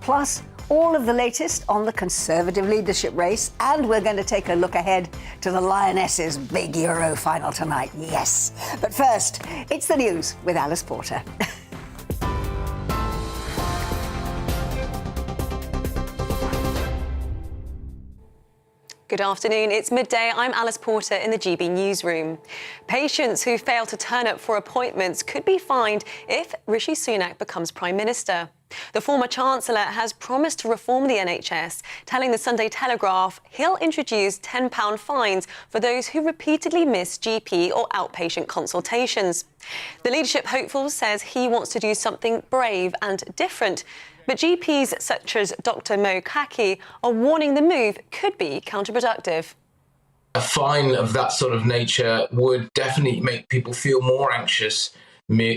plus all of the latest on the Conservative leadership race, and we're going to take a look ahead to the Lionesses' big Euro final tonight. Yes. But first, it's the news with Alice Porter. Good afternoon. It's midday. I'm Alice Porter in the GB newsroom. Patients who fail to turn up for appointments could be fined if Rishi Sunak becomes Prime Minister. The former Chancellor has promised to reform the NHS, telling the Sunday Telegraph he'll introduce £10 fines for those who repeatedly miss GP or outpatient consultations. The leadership hopeful says he wants to do something brave and different. But GPs such as Dr Mo Kaki are warning the move could be counterproductive. A fine of that sort of nature would definitely make people feel more anxious,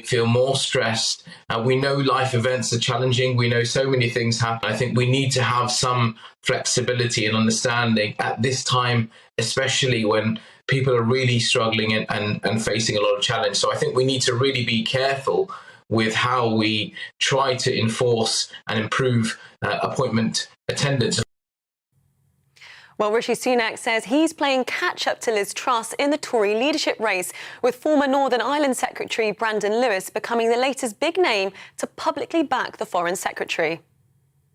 feel more stressed. We know life events are challenging. We know so many things happen. I think we need to have some flexibility and understanding at this time, especially when people are really struggling and facing a lot of challenge. So I think we need to really be careful with how we try to enforce and improve appointment attendance. Well, Rishi Sunak says he's playing catch-up to Liz Truss in the Tory leadership race, with former Northern Ireland Secretary Brandon Lewis becoming the latest big name to publicly back the Foreign Secretary.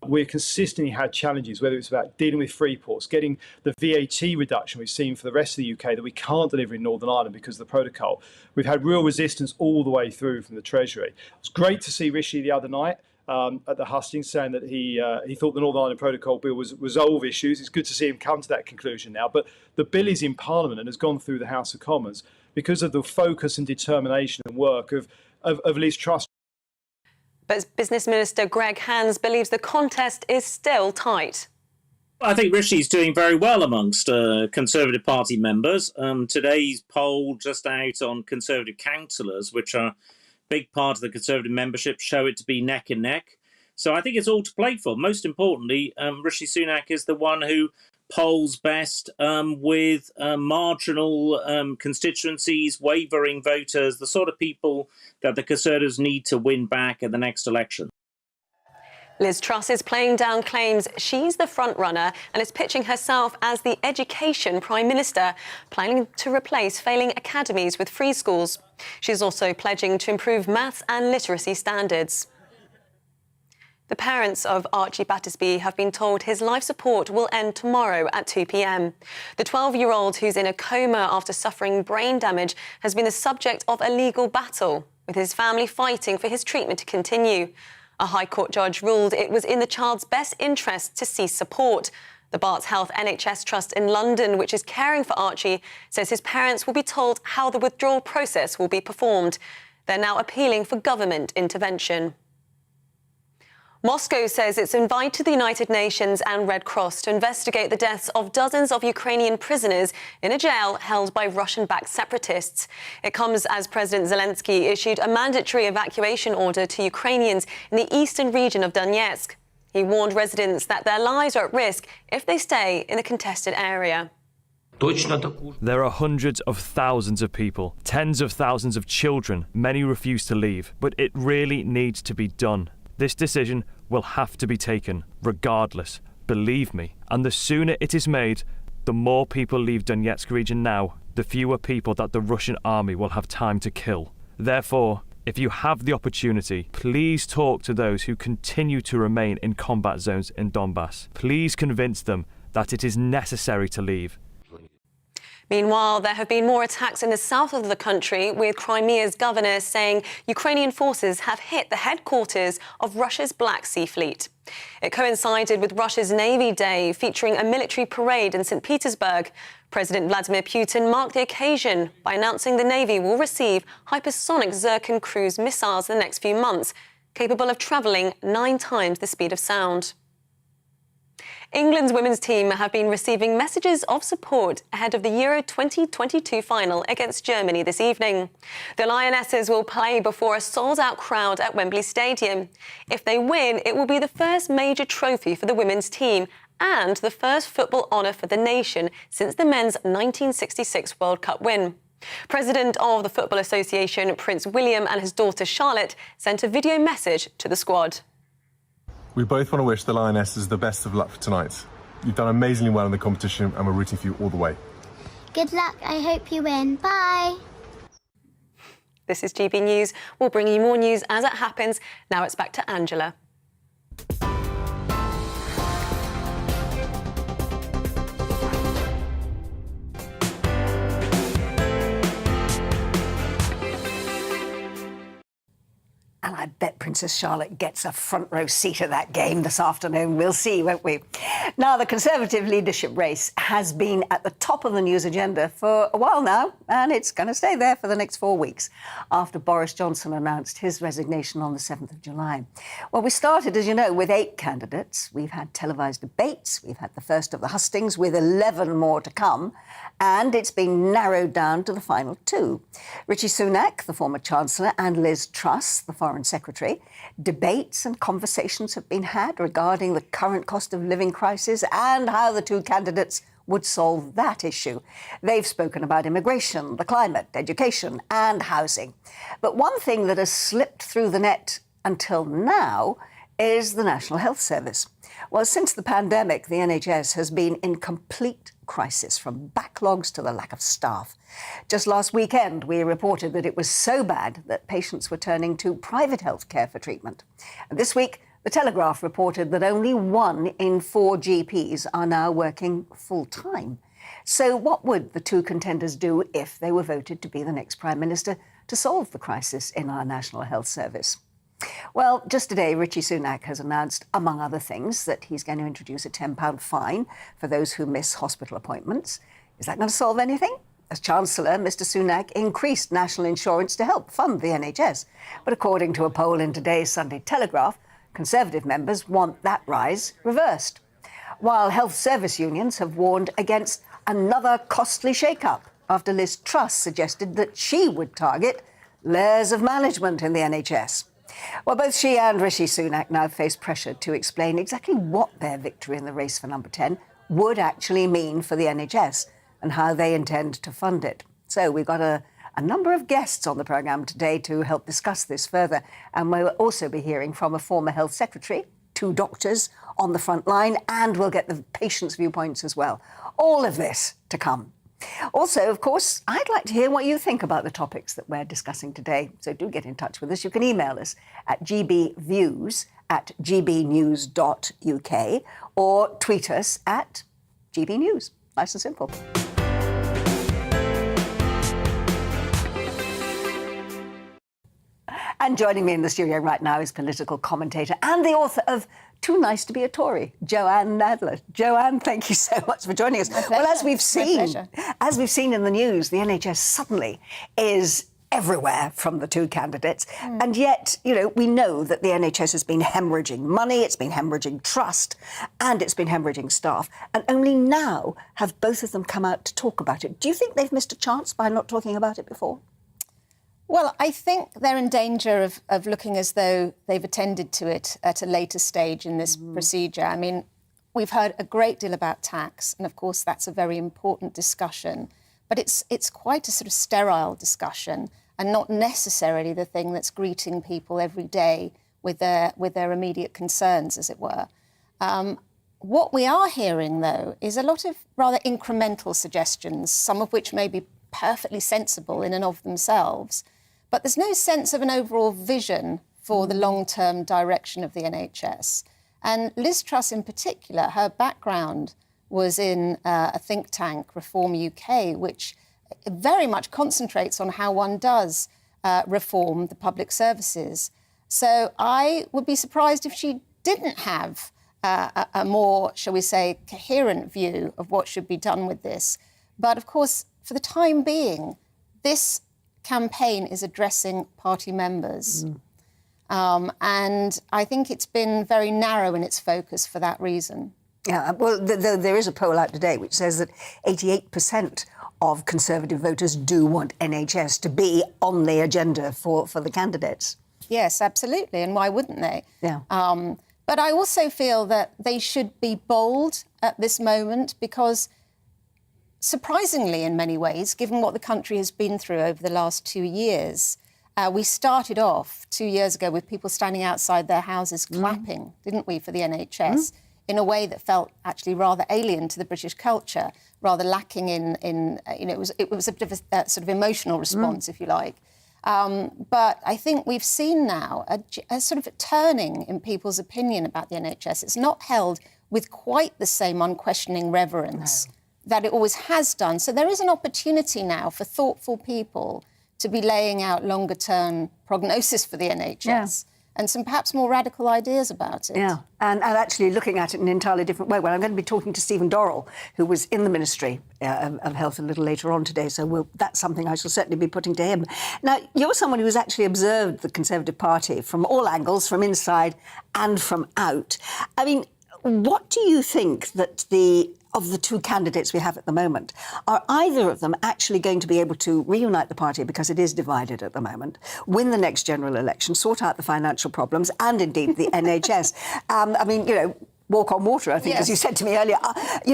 We've consistently had challenges, whether it's about dealing with free ports, getting the VAT reduction we've seen for the rest of the UK that we can't deliver in Northern Ireland because of the protocol. We've had real resistance all the way through from the Treasury. It's great to see Rishi the other night at the hustings saying that he thought the Northern Ireland Protocol Bill was resolve issues. It's good to see him come to that conclusion now. But the bill is in Parliament and has gone through the House of Commons because of the focus and determination and work of Liz Truss. But Business Minister Greg Hands believes the contest is still tight. I think Rishi's doing very well amongst Conservative Party members. Today's poll just out on Conservative councillors, which are a big part of the Conservative membership, show it to be neck and neck. So I think it's all to play for. Most importantly, Rishi Sunak is the one who polls best with marginal constituencies, wavering voters, the sort of people that the Conservatives need to win back at the next election. Liz Truss is playing down claims she's the front-runner and is pitching herself as the Education Prime Minister, planning to replace failing academies with free schools. She's also pledging to improve maths and literacy standards. The parents of Archie Battersby have been told his life support will end tomorrow at 2 p.m. The 12-year-old, who's in a coma after suffering brain damage, has been the subject of a legal battle, with his family fighting for his treatment to continue. A High Court judge ruled it was in the child's best interest to cease support. The Barts Health NHS Trust in London, which is caring for Archie, says his parents will be told how the withdrawal process will be performed. They're now appealing for government intervention. Moscow says it's invited the United Nations and Red Cross to investigate the deaths of dozens of Ukrainian prisoners in a jail held by Russian-backed separatists. It comes as President Zelensky issued a mandatory evacuation order to Ukrainians in the eastern region of Donetsk. He warned residents that their lives are at risk if they stay in the contested area. There are hundreds of thousands of people, tens of thousands of children. Many refuse to leave, but it really needs to be done. This decision will have to be taken, regardless, believe me. And the sooner it is made, the more people leave Donetsk region now, the fewer people that the Russian army will have time to kill. Therefore, if you have the opportunity, please talk to those who continue to remain in combat zones in Donbass. Please convince them that it is necessary to leave. Meanwhile, there have been more attacks in the south of the country, with Crimea's governor saying Ukrainian forces have hit the headquarters of Russia's Black Sea Fleet. It coincided with Russia's Navy Day, featuring a military parade in St. Petersburg. President Vladimir Putin marked the occasion by announcing the Navy will receive hypersonic Zircon cruise missiles in the next few months, capable of travelling 9 times the speed of sound. England's women's team have been receiving messages of support ahead of the Euro 2022 final against Germany this evening. The Lionesses will play before a sold-out crowd at Wembley Stadium. If they win, it will be the first major trophy for the women's team and the first football honour for the nation since the men's 1966 World Cup win. President of the Football Association, Prince William, and his daughter Charlotte sent a video message to the squad. We both want to wish the Lionesses the best of luck for tonight. You've done amazingly well in the competition and we're rooting for you all the way. Good luck. I hope you win. Bye. This is GB News. We'll bring you more news as it happens. Now it's back to Angela. And I bet Princess Charlotte gets a front row seat at that game this afternoon. We'll see, won't we? Now, the Conservative leadership race has been at the top of the news agenda for a while now, and it's going to stay there for the next 4 weeks after Boris Johnson announced his resignation on the 7th of July. Well, we started, as you know, with 8 candidates. We've had televised debates. We've had the first of the hustings with 11 more to come. And it's been narrowed down to the final 2. Rishi Sunak, the former Chancellor, and Liz Truss, the Foreign Secretary. Debates and conversations have been had regarding the current cost of living crisis and how the 2 candidates would solve that issue. They've spoken about immigration, the climate, education and housing. But one thing that has slipped through the net until now is the National Health Service. Well, since the pandemic, the NHS has been in complete crisis, from backlogs to the lack of staff. Just last weekend, we reported that it was so bad that patients were turning to private healthcare for treatment. And this week, The Telegraph reported that only 1 in 4 GPs are now working full-time. So what would the 2 contenders do if they were voted to be the next Prime Minister to solve the crisis in our National Health Service? Well, just today, Rishi Sunak has announced, among other things, that he's going to introduce a £10 fine for those who miss hospital appointments. Is that going to solve anything? As Chancellor, Mr Sunak increased national insurance to help fund the NHS. But according to a poll in today's Sunday Telegraph, Conservative members want that rise reversed. While health service unions have warned against another costly shake-up after Liz Truss suggested that she would target layers of management in the NHS. Well, both she and Rishi Sunak now face pressure to explain exactly what their victory in the race for number 10 would actually mean for the NHS and how they intend to fund it. So we've got a number of guests on the programme today to help discuss this further. And we'll also be hearing from a former health secretary, 2 doctors on the front line, and we'll get the patients' viewpoints as well. All of this to come. Also, of course, I'd like to hear what you think about the topics that we're discussing today. So do get in touch with us. You can email us at gbviews@gbnews.uk or tweet us at gbnews. Nice and simple. And joining me in the studio right now is political commentator and the author of Too Nice to Be a Tory, Joanne Nadler. Joanne, thank you so much for joining us. Well, as we've seen in the news, the NHS suddenly is everywhere from the 2 candidates. And yet, you know, we know that the NHS has been hemorrhaging money, it's been hemorrhaging trust, and it's been hemorrhaging staff. And only now have both of them come out to talk about it. Do you think they've missed a chance by not talking about it before? Well, I think they're in danger of looking as though they've attended to it at a later stage in this procedure. I mean, we've heard a great deal about tax, and of course that's a very important discussion, but it's quite a sort of sterile discussion and not necessarily the thing that's greeting people every day with their immediate concerns, as it were. What we are hearing, though, is a lot of rather incremental suggestions, some of which may be perfectly sensible in and of themselves. But there's no sense of an overall vision for the long-term direction of the NHS. And Liz Truss in particular, her background was in a think tank, Reform UK, which very much concentrates on how one does reform the public services. So I would be surprised if she didn't have a more, shall we say, coherent view of what should be done with this. But of course, for the time being, this campaign is addressing party members. And I think it's been very narrow in its focus for that reason. Yeah, well, there is a poll out today which says that 88% of Conservative voters do want NHS to be on the agenda for the candidates. Yes, absolutely. And why wouldn't they? Yeah. But I also feel that they should be bold at this moment because, surprisingly in many ways, given what the country has been through over the last 2 years, We started off 2 years ago with people standing outside their houses clapping, didn't we, for the NHS, in a way that felt actually rather alien to the British culture, rather lacking in it was a bit of a sort of emotional response, if you like. But I think we've seen now a sort of a turning in people's opinion about the NHS. It's not held with quite the same unquestioning reverence that it always has done. So there is an opportunity now for thoughtful people to be laying out longer-term prognosis for the NHS and some perhaps more radical ideas about it. Yeah, and actually looking at it in an entirely different way. Well, I'm going to be talking to Stephen Dorrell, who was in the Ministry of Health a little later on today, so that's something I shall certainly be putting to him. Now, you're someone who's actually observed the Conservative Party from all angles, from inside and from out. I mean, what do you think that of the two candidates we have at the moment, are either of them actually going to be able to reunite the party, because it is divided at the moment, win the next general election, sort out the financial problems and indeed the NHS? I mean, walk on water, I think, as you said to me earlier.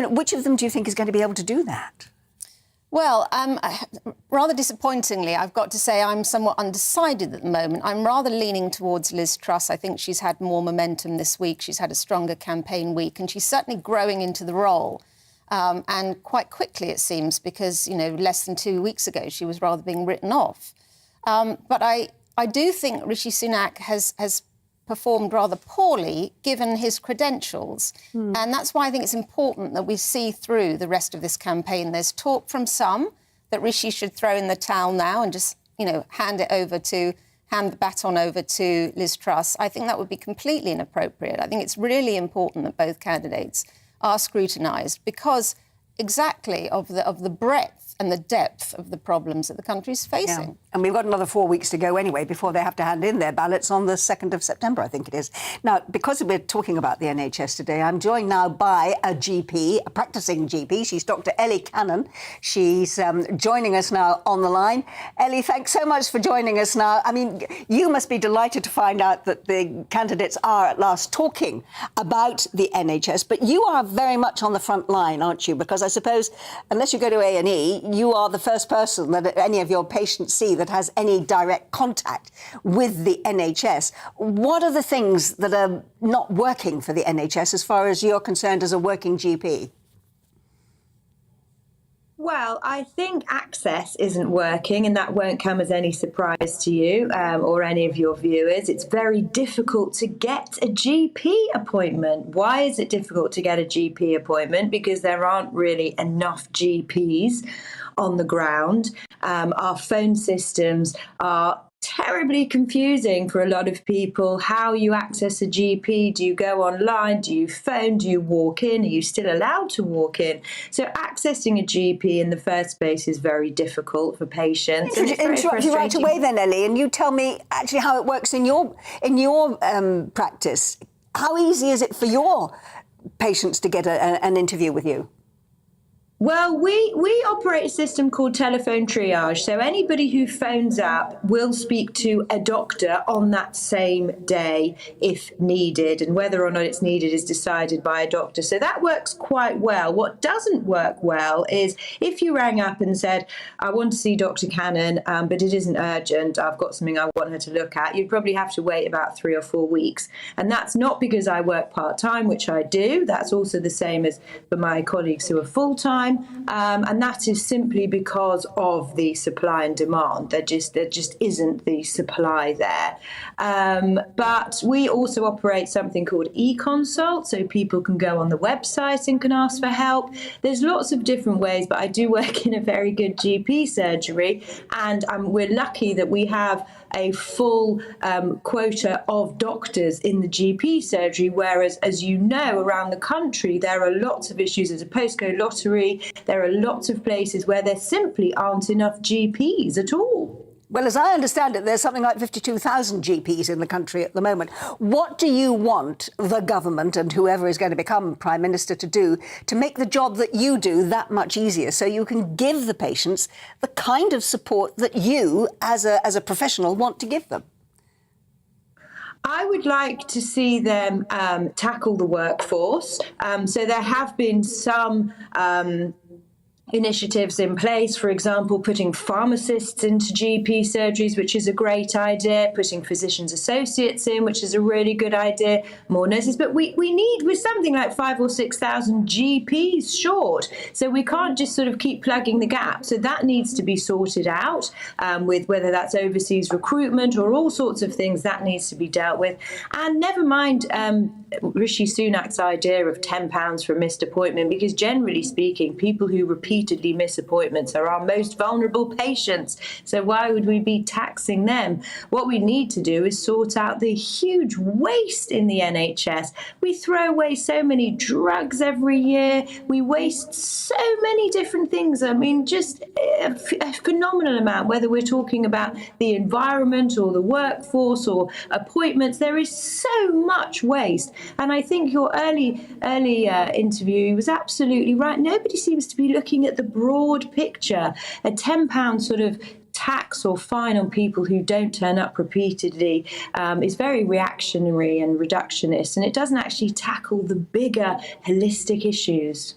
Which of them do you think is going to be able to do that? Well, rather disappointingly, I've got to say I'm somewhat undecided at the moment. I'm rather leaning towards Liz Truss. I think she's had more momentum this week. She's had a stronger campaign week, and she's certainly growing into the role. And quite quickly, it seems, because, less than 2 weeks ago, she was rather being written off. But I do think Rishi Sunak has performed rather poorly, given his credentials. And that's why I think it's important that we see through the rest of this campaign. There's talk from some that Rishi should throw in the towel now and just, hand the baton over to Liz Truss. I think that would be completely inappropriate. I think it's really important that both candidates are scrutinised because exactly of the breadth and the depth of the problems that the country's facing. Yeah. And we've got another 4 weeks to go anyway before they have to hand in their ballots on the 2nd of September, I think it is. Now, because we're talking about the NHS today, I'm joined now by a GP, a practising GP. She's Dr. Ellie Cannon. She's joining us now on the line. Ellie, thanks so much for joining us now. I mean, you must be delighted to find out that the candidates are at last talking about the NHS, but you are very much on the front line, aren't you? Because I suppose, unless you go to A&E, you are the first person that any of your patients see that has any direct contact with the NHS. What are the things that are not working for the NHS as far as you're concerned as a working GP? Well, I think access isn't working, and that won't come as any surprise to you or any of your viewers. It's very difficult to get a GP appointment. Why is it difficult to get a GP appointment? Because there aren't really enough GPs on the ground. Our phone systems are terribly confusing for a lot of people. How you access a GP? Do you go online? Do you phone? Do you walk in? Are you still allowed to walk in? So accessing a GP in the first place is very difficult for patients. Interrupt you right away then, Ellie, and you tell me actually how it works in your practice. How easy is it for your patients to get an interview with you? Well, we operate a system called telephone triage. So anybody who phones up will speak to a doctor on that same day if needed. And whether or not it's needed is decided by a doctor. So that works quite well. What doesn't work well is if you rang up and said, I want to see Dr. Cannon, but it isn't urgent, I've got something I want her to look at, you'd probably have to wait about 3 or 4 weeks. And that's not because I work part-time, which I do. That's also the same as for my colleagues who are full-time. And that is simply because of the supply and demand. There just isn't the supply there. But we also operate something called e-consult, so people can go on the website and can ask for help. There's lots of different ways, but I do work in a very good GP surgery, and we're lucky that we have a full quota of doctors in the GP surgery, whereas, as you know, around the country, there are lots of issues. There's a postcode lottery. There are lots of places where there simply aren't enough GPs at all. Well, as I understand it, there's something like 52,000 GPs in the country at the moment. What do you want the government and whoever is going to become Prime Minister to do to make the job that you do that much easier, so you can give the patients the kind of support that you, as a professional, want to give them? I would like to see them tackle the workforce. So there have been some initiatives in place, for example, putting pharmacists into GP surgeries, which is a great idea, putting physicians associates in, which is a really good idea, more nurses. But we're something like 5,000 or 6,000 GPs short. So we can't just sort of keep plugging the gap. So that needs to be sorted out with whether that's overseas recruitment or all sorts of things that needs to be dealt with. And never mind Rishi Sunak's idea of £10 for a missed appointment, because generally speaking, people who repeatedly miss appointments are our most vulnerable patients. So why would we be taxing them? What we need to do is sort out the huge waste in the NHS. We throw away so many drugs every year. We waste so many different things. I mean, just a phenomenal amount, whether we're talking about the environment or the workforce or appointments. There is so much waste. And I think your early interview was absolutely right. Nobody seems to be looking at the broad picture. A £10 sort of tax or fine on people who don't turn up repeatedly is very reactionary and reductionist, and it doesn't actually tackle the bigger holistic issues.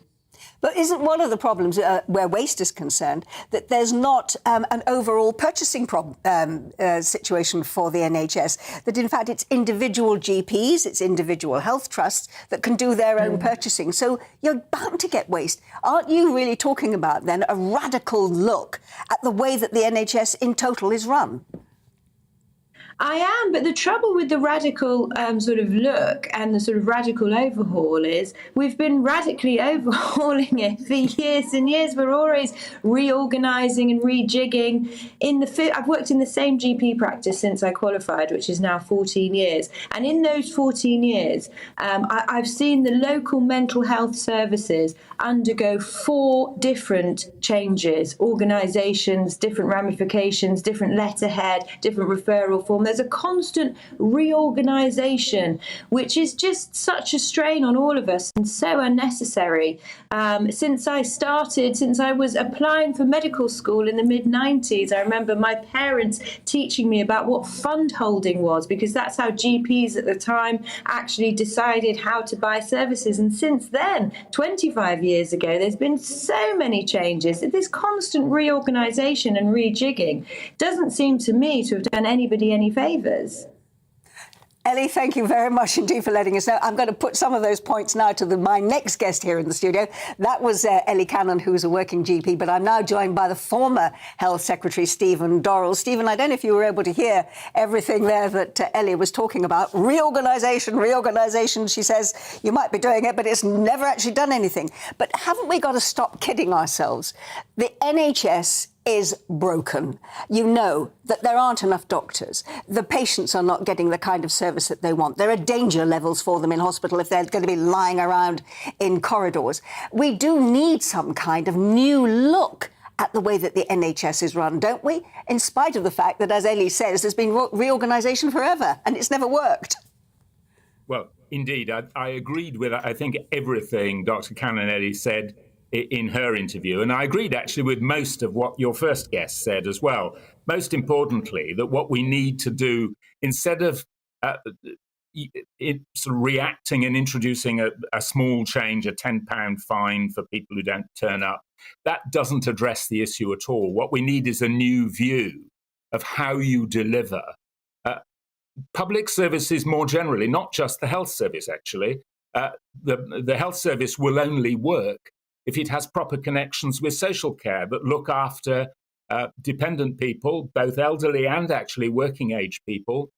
But isn't one of the problems where waste is concerned that there's not an overall purchasing situation for the NHS, that in fact it's individual GPs, it's individual health trusts that can do their own purchasing. So you're bound to get waste. Aren't you really talking about then a radical look at the way that the NHS in total is run? I am, but the trouble with the radical sort of look and the sort of radical overhaul is we've been radically overhauling it for years and years. We're always reorganising and rejigging. I've worked in the same GP practice since I qualified, which is now 14 years. And in those 14 years, I've seen the local mental health services undergo 4 different changes, organisations, different ramifications, different letterhead, different referral form. There's a constant reorganisation, which is just such a strain on all of us and so unnecessary. Since I was applying for medical school in the mid-90s, I remember my parents teaching me about what fund holding was, because that's how GPs at the time actually decided how to buy services. And since then, 25 years ago, there's been so many changes. This constant reorganisation and rejigging doesn't seem to me to have done anybody any favours. Ellie, thank you very much indeed for letting us know. I'm going to put some of those points now to my next guest here in the studio. That was Ellie Cannon, who is a working GP, but I'm now joined by the former Health Secretary, Stephen Dorrell. Stephen, I don't know if you were able to hear everything there that Ellie was talking about. Reorganisation, she says. You might be doing it, but it's never actually done anything. But haven't we got to stop kidding ourselves? The NHS is broken. You know that there aren't enough doctors. The patients are not getting the kind of service that they want. There are danger levels for them in hospital if they're going to be lying around in corridors. We do need some kind of new look at the way that the NHS is run, don't we? In spite of the fact that, as Ellie says, there's been reorganisation forever and it's never worked. Well, indeed, I agreed with, I think, everything Dr. Cannon said in her interview. And I agreed actually with most of what your first guest said as well. Most importantly, that what we need to do, instead of sort of reacting and introducing a small change, a £10 fine for people who don't turn up, that doesn't address the issue at all. What we need is a new view of how you deliver public services more generally, not just the health service, actually. The health service will only work if it has proper connections with social care that look after dependent people, both elderly and actually working age people,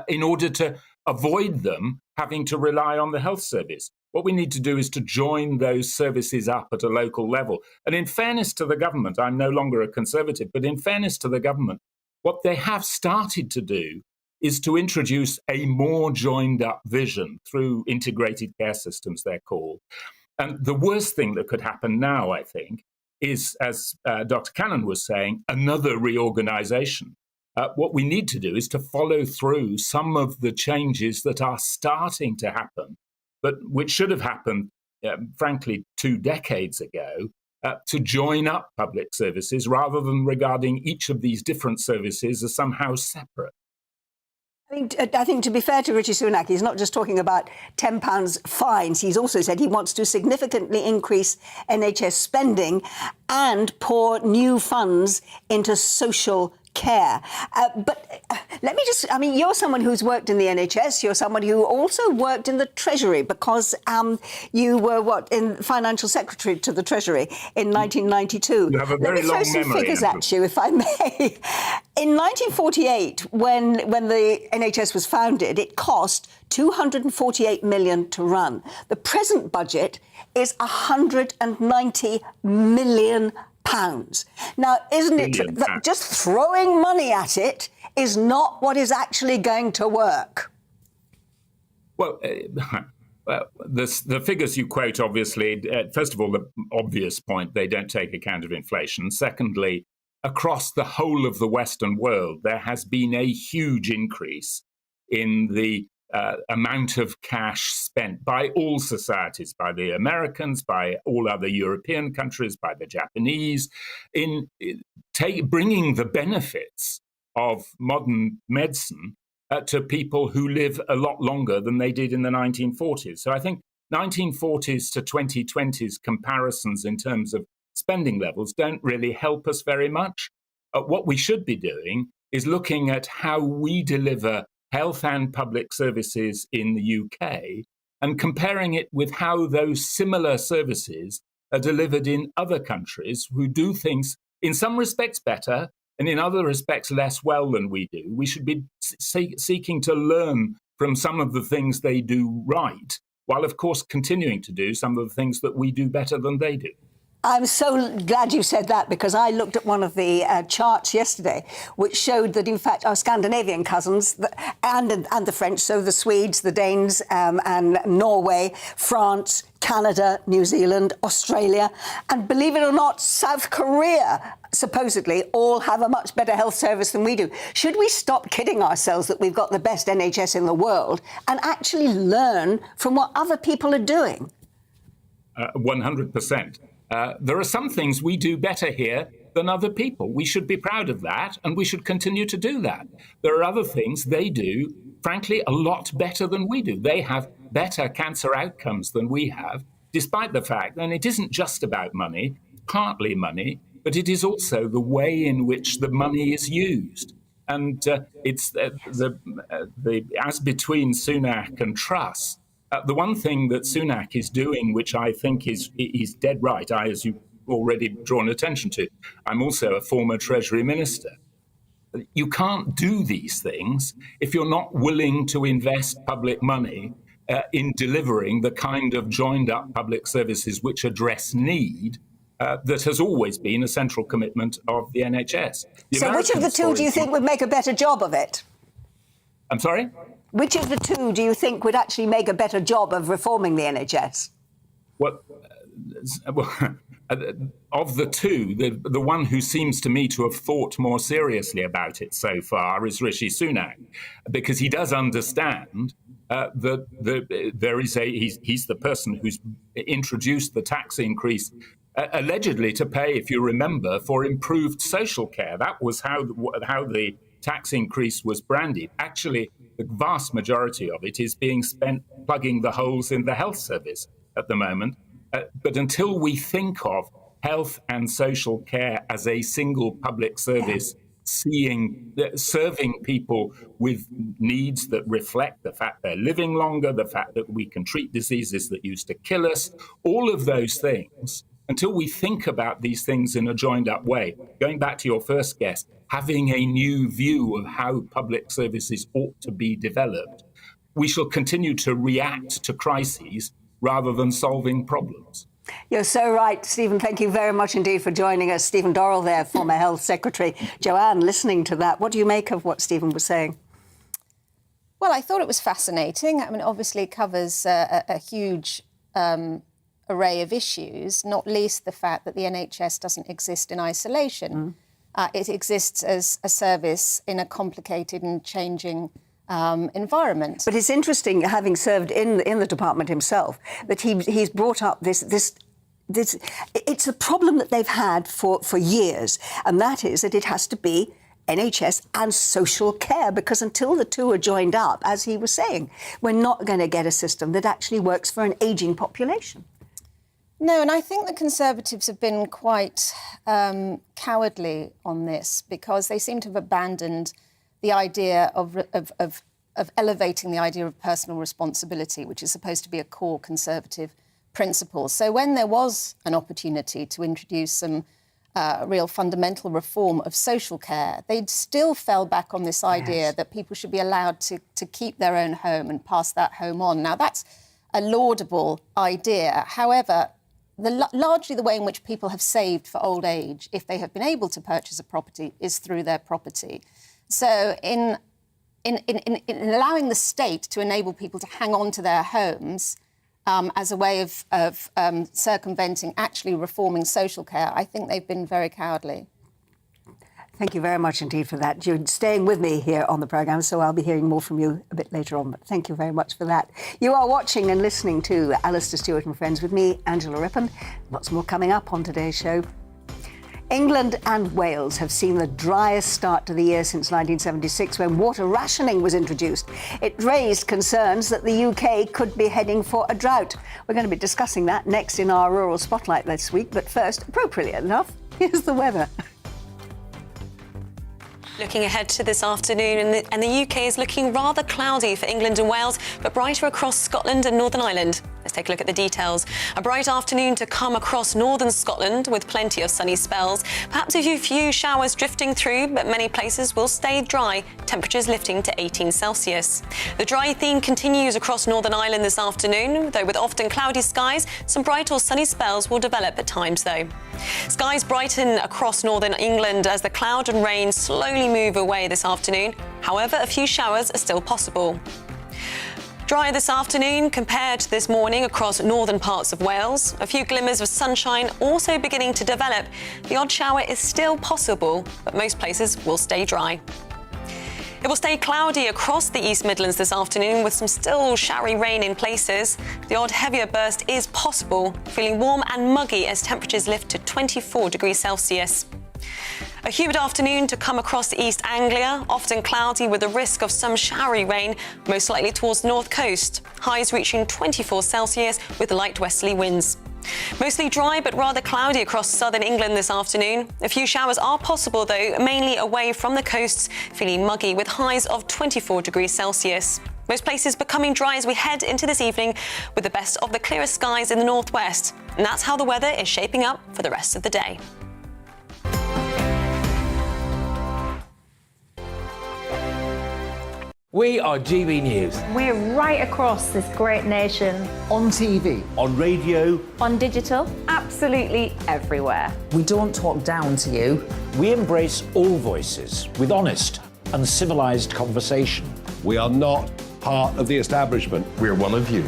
in order to avoid them having to rely on the health service. What we need to do is to join those services up at a local level. And in fairness to the government, I'm no longer a Conservative, but in fairness to the government, what they have started to do is to introduce a more joined up vision through integrated care systems, they're called. And the worst thing that could happen now, I think, is, as Dr. Cannon was saying, another reorganization. What we need to do is to follow through some of the changes that are starting to happen, but which should have happened, frankly, 2 decades ago, to join up public services rather than regarding each of these different services as somehow separate. I think to be fair to Rishi Sunak, he's not just talking about £10 fines. He's also said he wants to significantly increase NHS spending and pour new funds into social care. But let me just, you're someone who's worked in the NHS. You're someone who also worked in the Treasury because you were, in Financial Secretary to the Treasury in 1992. You have a very long memory. Let me throw some figures at you, if I may. In 1948, when the NHS was founded, it cost £248 million to run. The present budget is £190 million. Now, isn't it that just throwing money at it is not what is actually going to work? Well, the figures you quote, obviously, first of all, the obvious point, they don't take account of inflation. Secondly, across the whole of the Western world, there has been a huge increase in the amount of cash spent by all societies, by the Americans, by all other European countries, by the Japanese, in bringing the benefits of modern medicine to people who live a lot longer than they did in the 1940s. So I think 1940s to 2020s comparisons in terms of spending levels don't really help us very much. What we should be doing is looking at how we deliver health and public services in the UK and comparing it with how those similar services are delivered in other countries who do things in some respects better and in other respects less well than we do. We should be seeking to learn from some of the things they do right, while of course continuing to do some of the things that we do better than they do. I'm so glad you said that, because I looked at one of the charts yesterday which showed that, in fact, our Scandinavian cousins and the French, so the Swedes, the Danes and Norway, France, Canada, New Zealand, Australia, and believe it or not, South Korea, supposedly, all have a much better health service than we do. Should we stop kidding ourselves that we've got the best NHS in the world and actually learn from what other people are doing? 100%. There are some things we do better here than other people. We should be proud of that, and we should continue to do that. There are other things they do, frankly, a lot better than we do. They have better cancer outcomes than we have, despite the fact, and it isn't just about money, partly money, but it is also the way in which the money is used. And it's as between Sunak and Truss. The one thing that Sunak is doing, which I think is dead right, as you've already drawn attention to, I'm also a former Treasury Minister. You can't do these things if you're not willing to invest public money in delivering the kind of joined-up public services which address need that has always been a central commitment of the NHS. So which of the two do you think would make a better job of it? I'm sorry? Which of the two do you think would actually make a better job of reforming the NHS? Well, of the two, the one who seems to me to have thought more seriously about it so far is Rishi Sunak, because he does understand that there is he's the person who's introduced the tax increase allegedly to pay, if you remember, for improved social care. That was how the tax increase was branded. Actually, the vast majority of it is being spent plugging the holes in the health service at the moment. But until we think of health and social care as a single public service, serving people with needs that reflect the fact they're living longer, the fact that we can treat diseases that used to kill us, all of those things, until we think about these things in a joined-up way, going back to your first guest, having a new view of how public services ought to be developed, we shall continue to react to crises rather than solving problems. You're so right, Stephen. Thank you very much indeed for joining us. Stephen Dorrell there, former Health Secretary. Joanne, listening to that, what do you make of what Stephen was saying? Well, I thought it was fascinating. I mean, obviously it covers a huge array of issues, not least the fact that the NHS doesn't exist in isolation. It exists as a service in a complicated and changing environment. But it's interesting, having served in the department himself, that he's brought up this. It's a problem that they've had for years, and that is that it has to be NHS and social care, because until the two are joined up, as he was saying, we're not going to get a system that actually works for an ageing population. No, and I think the Conservatives have been quite cowardly on this, because they seem to have abandoned the idea of elevating the idea of personal responsibility, which is supposed to be a core Conservative principle. So when there was an opportunity to introduce some real fundamental reform of social care, they still fell back on this idea that people should be allowed to keep their own home and pass that home on. Now, that's a laudable idea. However, largely the way in which people have saved for old age, if they have been able to purchase a property, is through their property. So in allowing the state to enable people to hang on to their homes as a way of circumventing actually reforming social care, I think they've been very cowardly. Thank you very much indeed for that. You're staying with me here on the programme, so I'll be hearing more from you a bit later on. But thank you very much for that. You are watching and listening to Alastair Stewart and Friends with me, Angela Rippon. Lots more coming up on today's show. England and Wales have seen the driest start to the year since 1976, when water rationing was introduced. It raised concerns that the UK could be heading for a drought. We're going to be discussing that next in our Rural Spotlight this week. But first, appropriately enough, here's the weather. Looking ahead to this afternoon, and the UK is looking rather cloudy for England and Wales, but brighter across Scotland and Northern Ireland. Let's take a look at the details. A bright afternoon to come across northern Scotland with plenty of sunny spells. Perhaps a few showers drifting through, but many places will stay dry, temperatures lifting to 18 Celsius. The dry theme continues across Northern Ireland this afternoon, though with often cloudy skies, some bright or sunny spells will develop at times though. Skies brighten across northern England as the cloud and rain slowly move away this afternoon. However, a few showers are still possible. Drier this afternoon compared to this morning across northern parts of Wales. A few glimmers of sunshine also beginning to develop. The odd shower is still possible, but most places will stay dry. It will stay cloudy across the East Midlands this afternoon with some still showery rain in places. The odd heavier burst is possible, feeling warm and muggy as temperatures lift to 24 degrees Celsius. A humid afternoon to come across East Anglia, often cloudy with a risk of some showery rain, most likely towards the north coast. Highs reaching 24 Celsius with light westerly winds. Mostly dry but rather cloudy across southern England this afternoon. A few showers are possible though, mainly away from the coasts, feeling muggy with highs of 24 degrees Celsius. Most places becoming dry as we head into this evening with the best of the clearest skies in the northwest. And that's how the weather is shaping up for the rest of the day. We are GB News. We're right across this great nation. On TV. On radio. On digital. Absolutely everywhere. We don't talk down to you. We embrace all voices with honest and civilised conversation. We are not part of the establishment. We're one of you.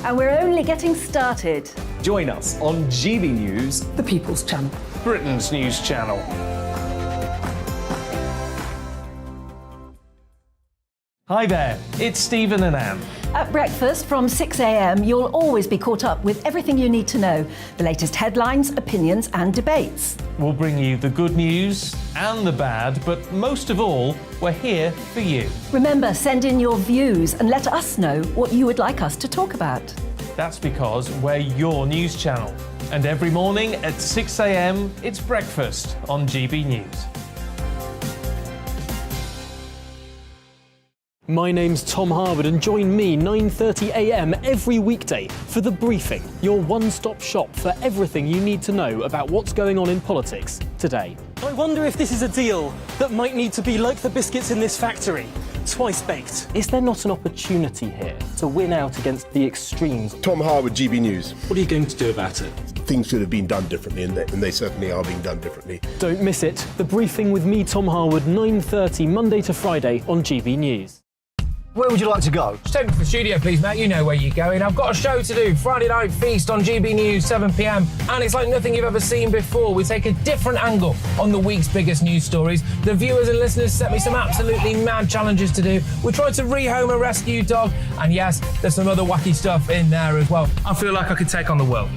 And we're only getting started. Join us on GB News, the People's Channel, Britain's news channel. Hi there, it's Stephen and Anne. At breakfast from 6 a.m, you'll always be caught up with everything you need to know, the latest headlines, opinions and debates. We'll bring you the good news and the bad, but most of all, we're here for you. Remember, send in your views and let us know what you would like us to talk about. That's because we're your news channel. And every morning at 6 a.m, it's breakfast on GB News. My name's Tom Harwood and join me 9:30 a.m. every weekday for The Briefing, your one-stop shop for everything you need to know about what's going on in politics today. I wonder if this is a deal that might need to be like the biscuits in this factory, twice baked. Is there not an opportunity here to win out against the extremes? Tom Harwood, GB News. What are you going to do about it? Things should have been done differently, and they certainly are being done differently. Don't miss it. The Briefing with me, Tom Harwood, 9:30 Monday to Friday on GB News. Where would you like to go? Just take me to the studio, please, Matt. You know where you're going. I've got a show to do. Friday Night Feast on GB News, 7 p.m. And it's like nothing you've ever seen before. We take a different angle on the week's biggest news stories. The viewers and listeners set me some absolutely mad challenges to do. We tried to rehome a rescue dog. And yes, there's some other wacky stuff in there as well. I feel like I could take on the world.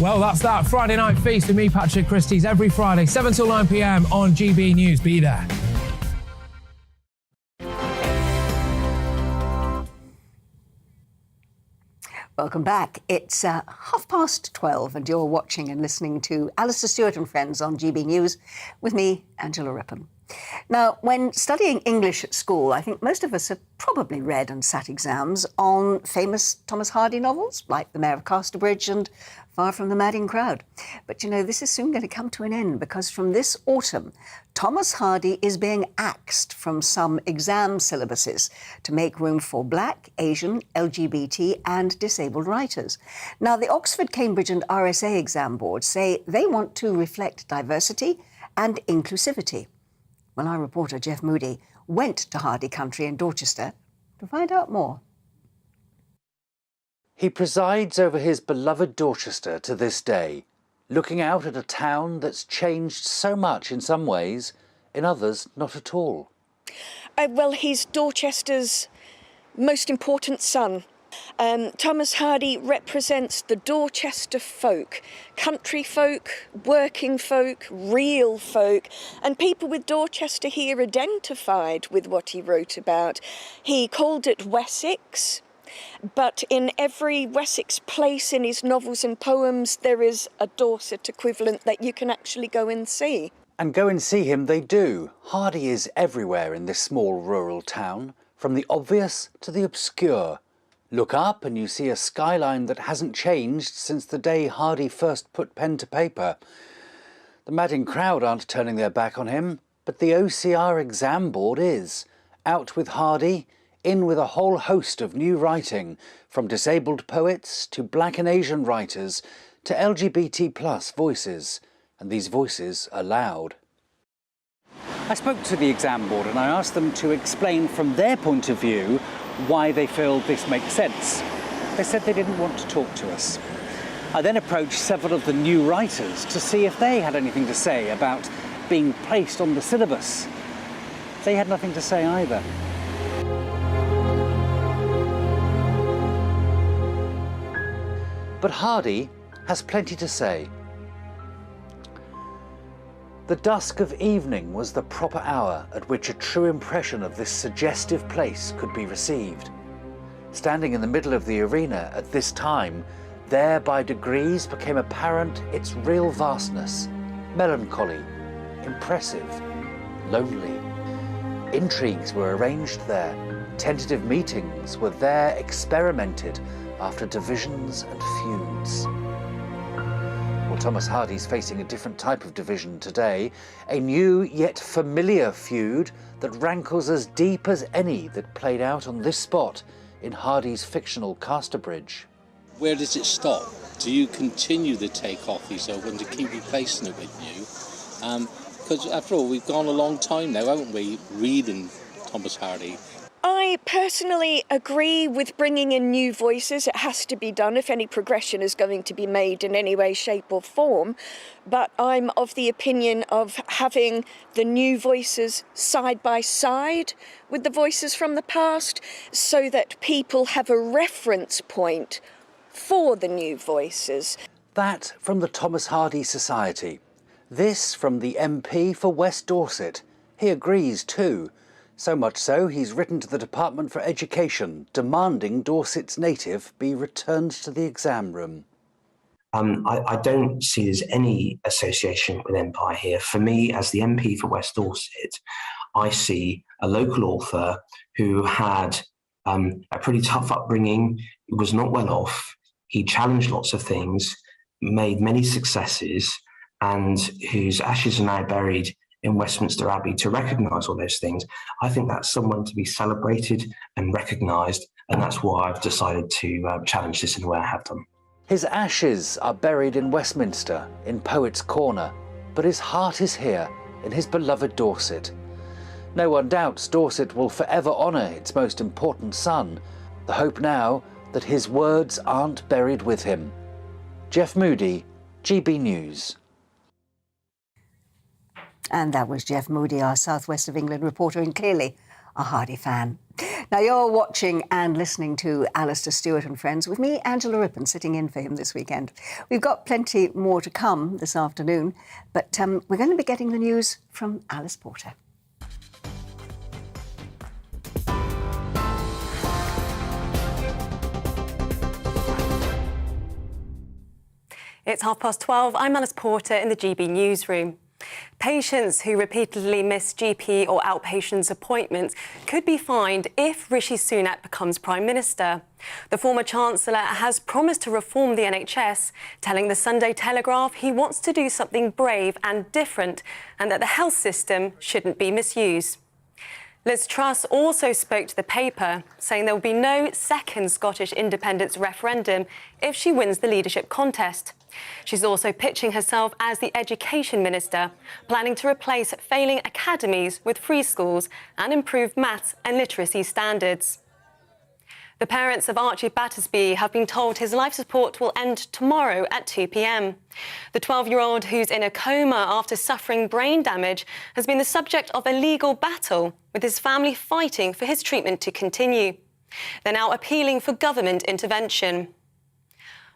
Well, that's that. Friday Night Feast with me, Patrick Christie's, every Friday, 7 till 9 p.m. on GB News. Be there. Welcome back. It's 12:30 and you're watching and listening to Alastair Stewart and Friends on GB News with me, Angela Rippon. Now, when studying English at school, I think most of us have probably read and sat exams on famous Thomas Hardy novels like The Mayor of Casterbridge and Far from the Madding Crowd. But, you know, this is soon going to come to an end because from this autumn, Thomas Hardy is being axed from some exam syllabuses to make room for Black, Asian, LGBT and disabled writers. Now, the Oxford, Cambridge and RSA exam boards say they want to reflect diversity and inclusivity. Well, our reporter, Jeff Moody, went to Hardy Country in Dorchester to find out more. He presides over his beloved Dorchester to this day, looking out at a town that's changed so much in some ways, in others not at all. Well, he's Dorchester's most important son. Thomas Hardy represents the Dorchester folk, country folk, working folk, real folk, and people with Dorchester here identified with what he wrote about. He called it Wessex, but in every Wessex place in his novels and poems there is a Dorset equivalent that you can actually go and see. And go and see him they do. Hardy is everywhere in this small rural town, from the obvious to the obscure. Look up and you see a skyline that hasn't changed since the day Hardy first put pen to paper. The Madding Crowd aren't turning their back on him, but the OCR exam board is. Out with Hardy, in with a whole host of new writing, from disabled poets to Black and Asian writers to LGBT+ voices, and these voices are loud. I spoke to the exam board and I asked them to explain from their point of view why they feel this makes sense. They said they didn't want to talk to us. I then approached several of the new writers to see if they had anything to say about being placed on the syllabus. They had nothing to say either. But Hardy has plenty to say. The dusk of evening was the proper hour at which a true impression of this suggestive place could be received. Standing in the middle of the arena at this time, there by degrees became apparent its real vastness, melancholy, impressive, lonely. Intrigues were arranged there, tentative meetings were there experimented after divisions and feuds. Well, Thomas Hardy's facing a different type of division today, a new yet familiar feud that rankles as deep as any that played out on this spot in Hardy's fictional Casterbridge. Where does it stop? Do you continue the takeoff he's open to keep replacing it with new? Because after all, we've gone a long time now, haven't we, reading Thomas Hardy? I personally agree with bringing in new voices. It has to be done if any progression is going to be made in any way, shape or form. But I'm of the opinion of having the new voices side by side with the voices from the past so that people have a reference point for the new voices. That from the Thomas Hardy Society. This from the MP for West Dorset. He agrees too. So much so, he's written to the Department for Education, demanding Dorset's native be returned to the exam room. I don't see there's any association with Empire here. For me, as the MP for West Dorset, I see a local author who had a pretty tough upbringing, was not well off. He challenged lots of things, made many successes, and whose ashes are now buried in Westminster Abbey. To recognise all those things, I think that's someone to be celebrated and recognised, and that's why I've decided to challenge this in the way I have done. His ashes are buried in Westminster, in Poets' Corner, but his heart is here, in his beloved Dorset. No one doubts Dorset will forever honour its most important son. The hope now that his words aren't buried with him. Jeff Moody, GB News. And that was Jeff Moody, our South West of England reporter, and clearly a Hardy fan. Now, Now, you're watching and listening to Alastair Stewart and Friends with me, Angela Rippon, sitting in for him this weekend. We've got plenty more to come this afternoon, but we're going to be getting the news from Alice Porter. It's 12:30. I'm Alice Porter in the GB newsroom. Patients who repeatedly miss GP or outpatients appointments could be fined if Rishi Sunak becomes Prime Minister. The former Chancellor has promised to reform the NHS, telling the Sunday Telegraph he wants to do something brave and different and that the health system shouldn't be misused. Liz Truss also spoke to the paper, saying there will be no second Scottish independence referendum if she wins the leadership contest. She's also pitching herself as the Education Minister, planning to replace failing academies with free schools and improve maths and literacy standards. The parents of Archie Battersby have been told his life support will end tomorrow at 2 p.m. The 12-year-old, who's in a coma after suffering brain damage, has been the subject of a legal battle, with his family fighting for his treatment to continue. They're now appealing for government intervention.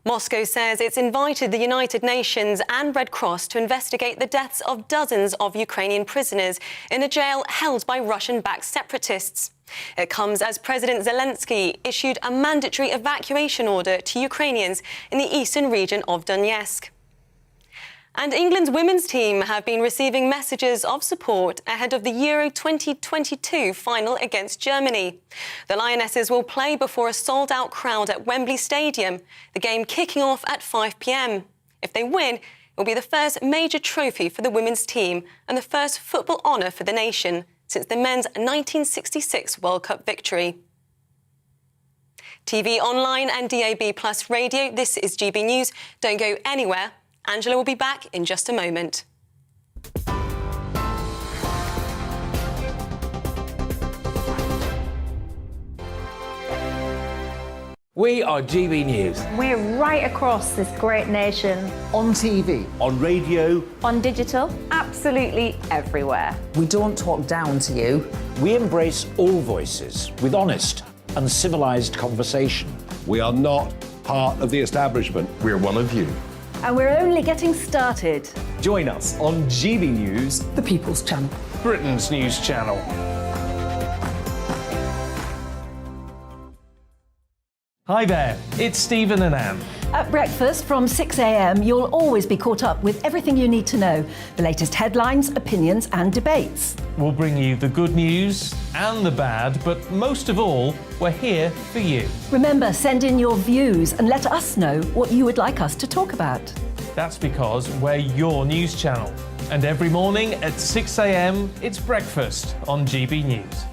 Moscow says it's invited the United Nations and Red Cross to investigate the deaths of dozens of Ukrainian prisoners in a jail held by Russian-backed separatists. It comes as President Zelensky issued a mandatory evacuation order to Ukrainians in the eastern region of Donetsk. And England's women's team have been receiving messages of support ahead of the Euro 2022 final against Germany. The Lionesses will play before a sold-out crowd at Wembley Stadium, the game kicking off at 5 p.m. If they win, it will be the first major trophy for the women's team and the first football honour for the nation since the men's 1966 World Cup victory. TV, online and DAB+ radio, this is GB News. Don't go anywhere. Angela will be back in just a moment. We are GB News. We're right across this great nation. On TV. On radio. On digital. Absolutely everywhere. We don't talk down to you. We embrace all voices with honest and civilised conversation. We are not part of the establishment. We're one of you. And we're only getting started. Join us on GB News, The People's Channel. Britain's news channel. Hi there, it's Stephen and Anne. At breakfast from 6 a.m, you'll always be caught up with everything you need to know, the latest headlines, opinions and debates. We'll bring you the good news and the bad, but most of all, we're here for you. Remember, send in your views and let us know what you would like us to talk about. That's because we're your news channel. And every morning at 6 a.m, it's breakfast on GB News.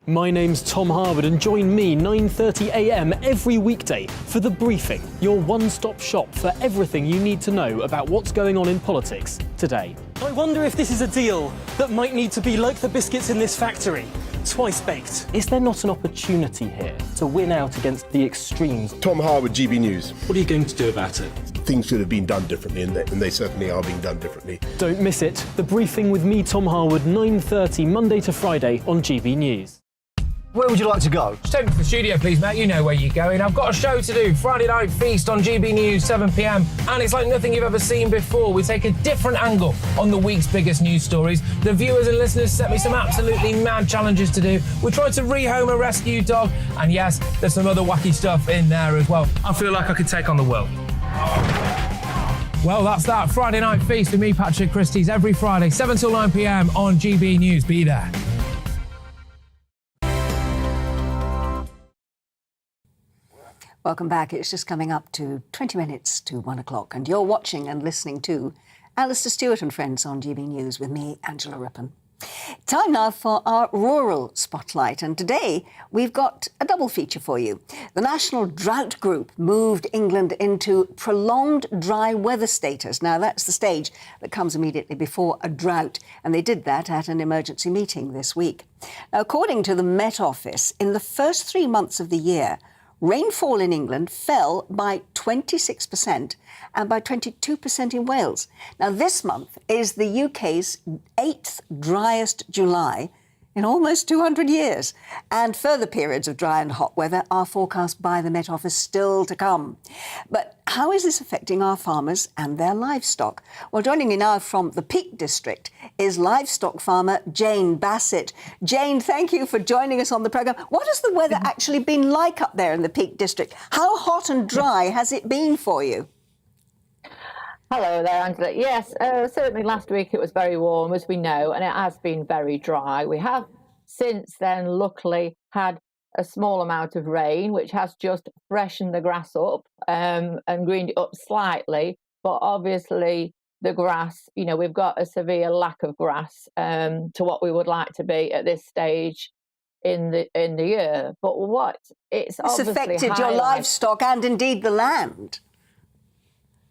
My name's Tom Harwood and join me 9:30 a.m. every weekday for The Briefing, your one-stop shop for everything you need to know about what's going on in politics today. I wonder if this is a deal that might need to be like the biscuits in this factory, twice baked. Is there not an opportunity here to win out against the extremes? Tom Harwood, GB News. What are you going to do about it? Things should have been done differently, and they certainly are being done differently. Don't miss it. The Briefing with me, Tom Harwood, 9:30 Monday to Friday on GB News. Where would you like to go? Just take me to the studio, please, mate. You know where you're going. I've got a show to do. Friday Night Feast on GB News, 7 p.m. And it's like nothing you've ever seen before. We take a different angle on the week's biggest news stories. The viewers and listeners set me some absolutely mad challenges to do. We tried to rehome a rescue dog. And yes, there's some other wacky stuff in there as well. I feel like I could take on the world. Well, that's that. Friday Night Feast with me, Patrick Christie's, every Friday, 7 till 9 p.m. on GB News. Be there. Welcome back. It's just coming up to 20 minutes to 1 o'clock, and you're watching and listening to Alastair Stewart and Friends on GB News with me, Angela Rippon. Time now for our rural spotlight, and today we've got a double feature for you. The National Drought Group moved England into prolonged dry weather status. Now, that's the stage that comes immediately before a drought, and they did that at an emergency meeting this week. Now, according to the Met Office, in the first 3 months of the year, rainfall in England fell by 26% and by 22% in Wales. Now, this month is the UK's 8th driest July in almost 200 years. And further periods of dry and hot weather are forecast by the Met Office still to come. But how is this affecting our farmers and their livestock? Well, joining me now from the Peak District is livestock farmer Jane Bassett. Jane, thank you for joining us on the programme. What has the weather actually been like up there in the Peak District? How hot and dry has it been for you? Hello there, Angela. Yes, certainly last week it was very warm, as we know, and it has been very dry. We have since then, luckily, had a small amount of rain, which has just freshened the grass up and greened it up slightly. But obviously, the grass, you know, we've got a severe lack of grass to what we would like to be at this stage in the year. But what it's affected your livestock and indeed the land.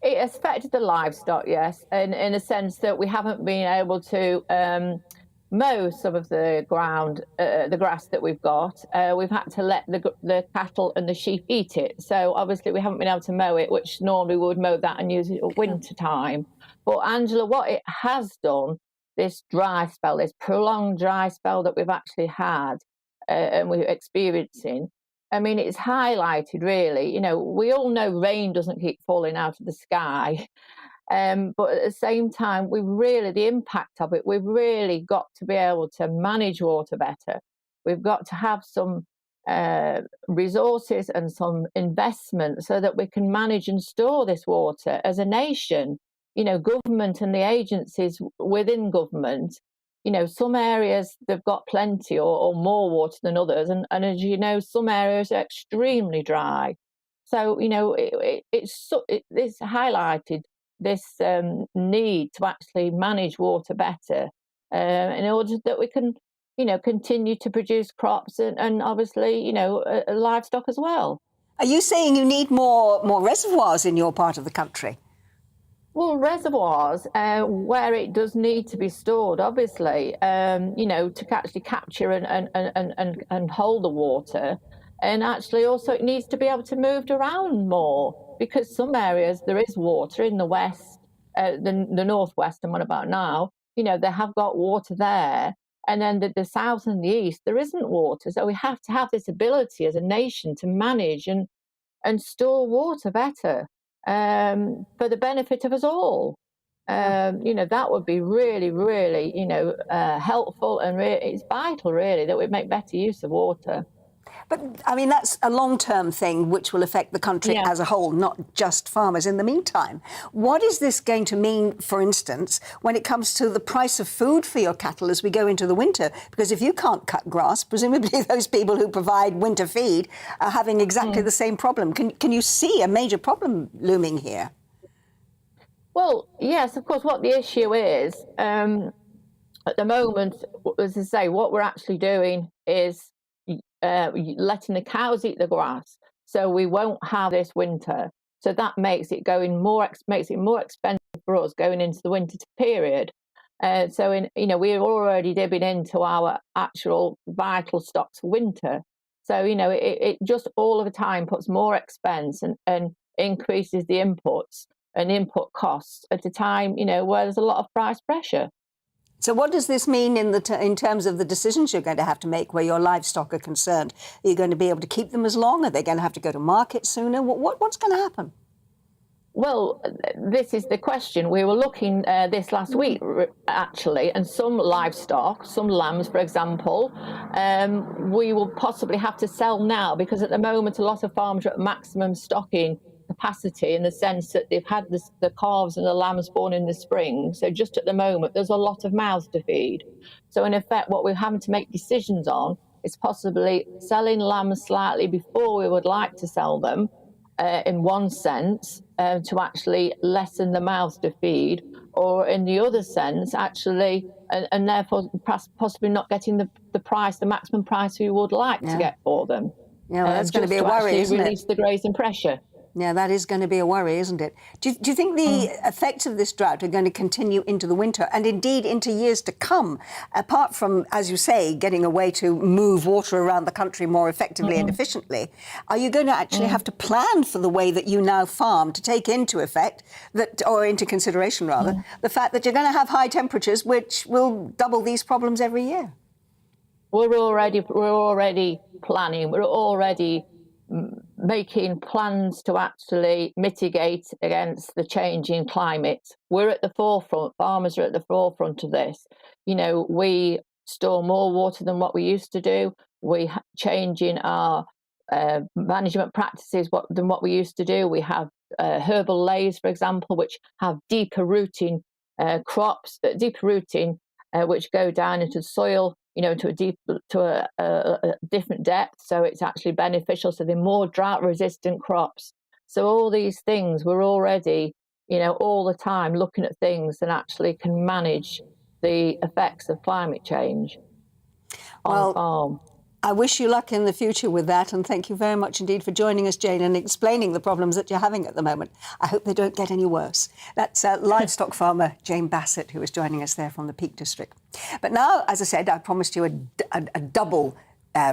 It has affected the livestock, yes, in a sense that we haven't been able to mow some of the ground, the grass that we've got. We've had to let the cattle and the sheep eat it. So obviously we haven't been able to mow it, which normally we would mow that and use it at winter time. But Angela, what it has done, this dry spell, this prolonged dry spell that we've actually had and we're experiencing, I mean, it's highlighted really, you know, we all know rain doesn't keep falling out of the sky. But at the same time, the impact of it, we've really got to be able to manage water better. We've got to have some resources and some investment so that we can manage and store this water as a nation. You know, government and the agencies within government, you know, some areas they've got plenty or more water than others. And as you know, some areas are extremely dry. So, you know, it's highlighted this need to actually manage water better in order that we can, you know, continue to produce crops and obviously, you know, livestock as well. Are you saying you need more reservoirs in your part of the country? Well, reservoirs where it does need to be stored, obviously, you know, to actually capture and hold the water. And actually also it needs to be able to move around more because some areas there is water in the west, the northwest and what about now, you know, they have got water there. And then the south and the east, there isn't water. So we have to have this ability as a nation to manage and store water better. For the benefit of us all. You know, that would be really, really, you know, helpful and it's vital, really, that we make better use of water. But, I mean, that's a long-term thing which will affect the country as a whole, not just farmers. In the meantime, what is this going to mean, for instance, when it comes to the price of food for your cattle as we go into the winter? Because if you can't cut grass, presumably those people who provide winter feed are having exactly the same problem. Can you see a major problem looming here? Well, yes, of course, what the issue is, at the moment, as I say, what we're actually doing is letting the cows eat the grass, so we won't have this winter. So that makes it more expensive for us going into the winter period. So you know, we're already dipping into our actual vital stocks for winter. So you know, it just all of the time puts more expense and increases the inputs and input costs at a time, you know, where there's a lot of price pressure. So what does this mean in terms of the decisions you're going to have to make where your livestock are concerned? Are you going to be able to keep them as long? Are they going to have to go to market sooner? What's going to happen? Well, this is the question. We were looking this last week, actually, and some livestock, some lambs, for example, we will possibly have to sell now because at the moment a lot of farms are at maximum stocking capacity in the sense that they've had the calves and the lambs born in the spring. So just at the moment, there's a lot of mouths to feed. So in effect, what we're having to make decisions on is possibly selling lambs slightly before we would like to sell them, in one sense, to actually lessen the mouths to feed, or in the other sense, actually, and therefore possibly not getting the maximum price we would like to get for them. Yeah, well, that's going to be a worry, isn't it? Release the grazing pressure. Yeah, that is going to be a worry, isn't it? Do you think the effects of this drought are going to continue into the winter and indeed into years to come, apart from, as you say, getting a way to move water around the country more effectively and efficiently? Are you going to actually have to plan for the way that you now farm to take into effect, that, or into consideration rather, the fact that you're going to have high temperatures which will double these problems every year? We're already planning. We're already making plans to actually mitigate against the changing climate. We're at the forefront. Farmers are at the forefront of this. You know, we store more water than what we used to do. We're changing our management practices than what we used to do. We have herbal lays, for example, which have deeper rooting crops, which go down into the soil, you know, to a different depth. So it's actually beneficial. So they're more drought-resistant crops. So all these things, we're already, you know, all the time looking at things that actually can manage the effects of climate change on the farm. I wish you luck in the future with that, and thank you very much indeed for joining us, Jane, and explaining the problems that you're having at the moment. I hope they don't get any worse. That's livestock farmer Jane Bassett, who was joining us there from the Peak District. But now, as I said, I promised you a double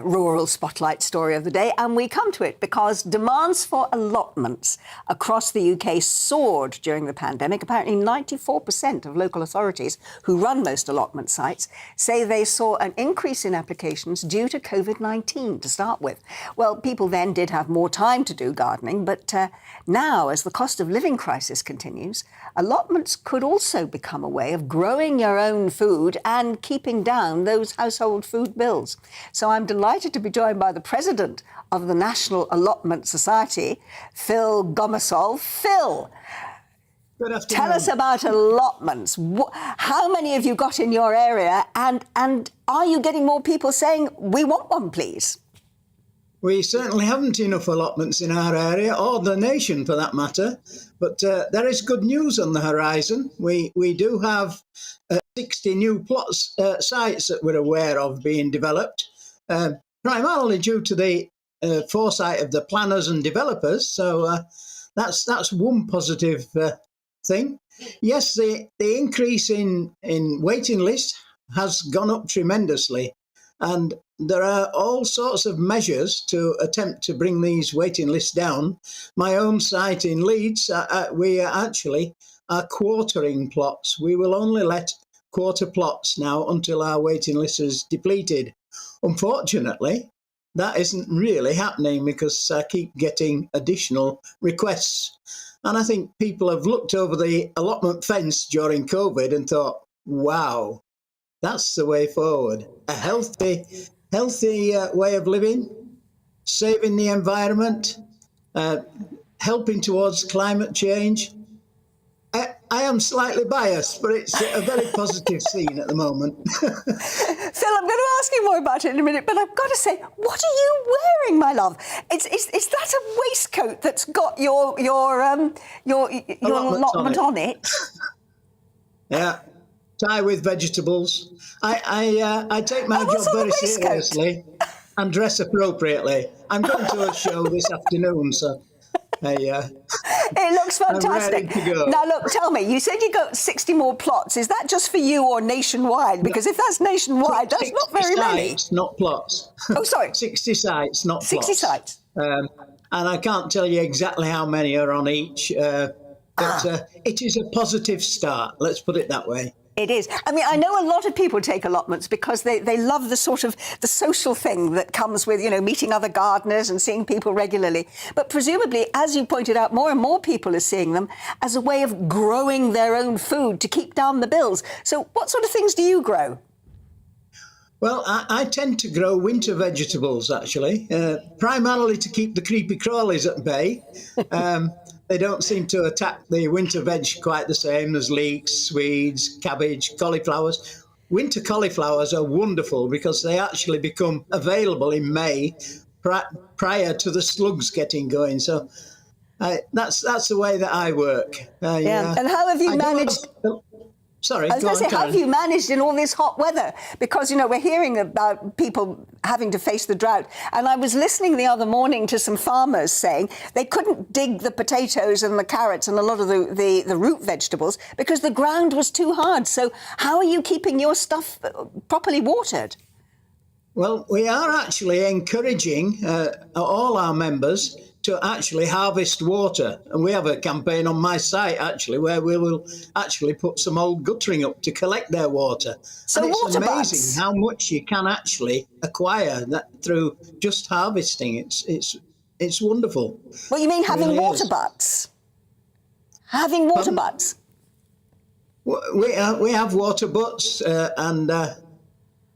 rural spotlight story of the day, and we come to it because demands for allotments across the UK soared during the pandemic. Apparently 94% of local authorities who run most allotment sites say they saw an increase in applications due to COVID-19 to start with. Well, people then did have more time to do gardening, but now, as the cost of living crisis continues, allotments could also become a way of growing your own food and keeping down those household food bills. So I'm delighted to be joined by the president of the National Allotment Society, Phil Gomersall. Phil, good afternoon. Tell us about allotments. How many have you got in your area, and are you getting more people saying, we want one, please? We certainly haven't enough allotments in our area, or the nation for that matter, but there is good news on the horizon. We do have 60 new plots, sites that we're aware of being developed, primarily due to the foresight of the planners and developers. So that's one positive thing. Yes, the increase in waiting list has gone up tremendously, and there are all sorts of measures to attempt to bring these waiting lists down. My own site in Leeds, we actually are quartering plots. We will only let quarter plots now until our waiting list is depleted. Unfortunately, that isn't really happening because I keep getting additional requests. And I think people have looked over the allotment fence during COVID and thought, wow, that's the way forward. A healthy way of living, saving the environment, helping towards climate change. I am slightly biased, but it's a very positive scene at the moment. Phil, I'm going to ask you more about it in a minute, but I've got to say, what are you wearing, my love? Is that a waistcoat that's got your allotment on it? Yeah, tie with vegetables. I take my job very seriously and dress appropriately. I'm going to a show this afternoon, so it looks fantastic. Now, look, tell me, you said you got 60 more plots. Is that just for you or nationwide? Because if that's nationwide, that's not very many. Sites, not plots. Oh, sorry. 60 sites, not plots. 60 sites. And I can't tell you exactly how many are on each, but it is a positive start. Let's put it that way. It is. I mean, I know a lot of people take allotments because they love the sort of the social thing that comes with, you know, meeting other gardeners and seeing people regularly. But presumably, as you pointed out, more and more people are seeing them as a way of growing their own food to keep down the bills. So what sort of things do you grow? Well, I tend to grow winter vegetables, actually, primarily to keep the creepy crawlies at bay. They don't seem to attack the winter veg quite the same as leeks, swedes, cabbage, cauliflowers. Winter cauliflowers are wonderful because they actually become available in May prior to the slugs getting going. So that's the way that I work. And how have you managed? Sorry, I was going to say, how Karen. have you managed in all this hot weather? Because, you know, we're hearing about people having to face the drought. And I was listening the other morning to some farmers saying they couldn't dig the potatoes and the carrots and a lot of the root vegetables because the ground was too hard. So how are you keeping your stuff properly watered? Well, we are actually encouraging all our members to actually harvest water. And we have a campaign on my site, actually, where we will actually put some old guttering up to collect their water. So and it's water amazing buds. how much you can actually acquire that through just harvesting. It's wonderful. Well, you mean It having really water is. butts? Having water Pardon? butts? We have water butts and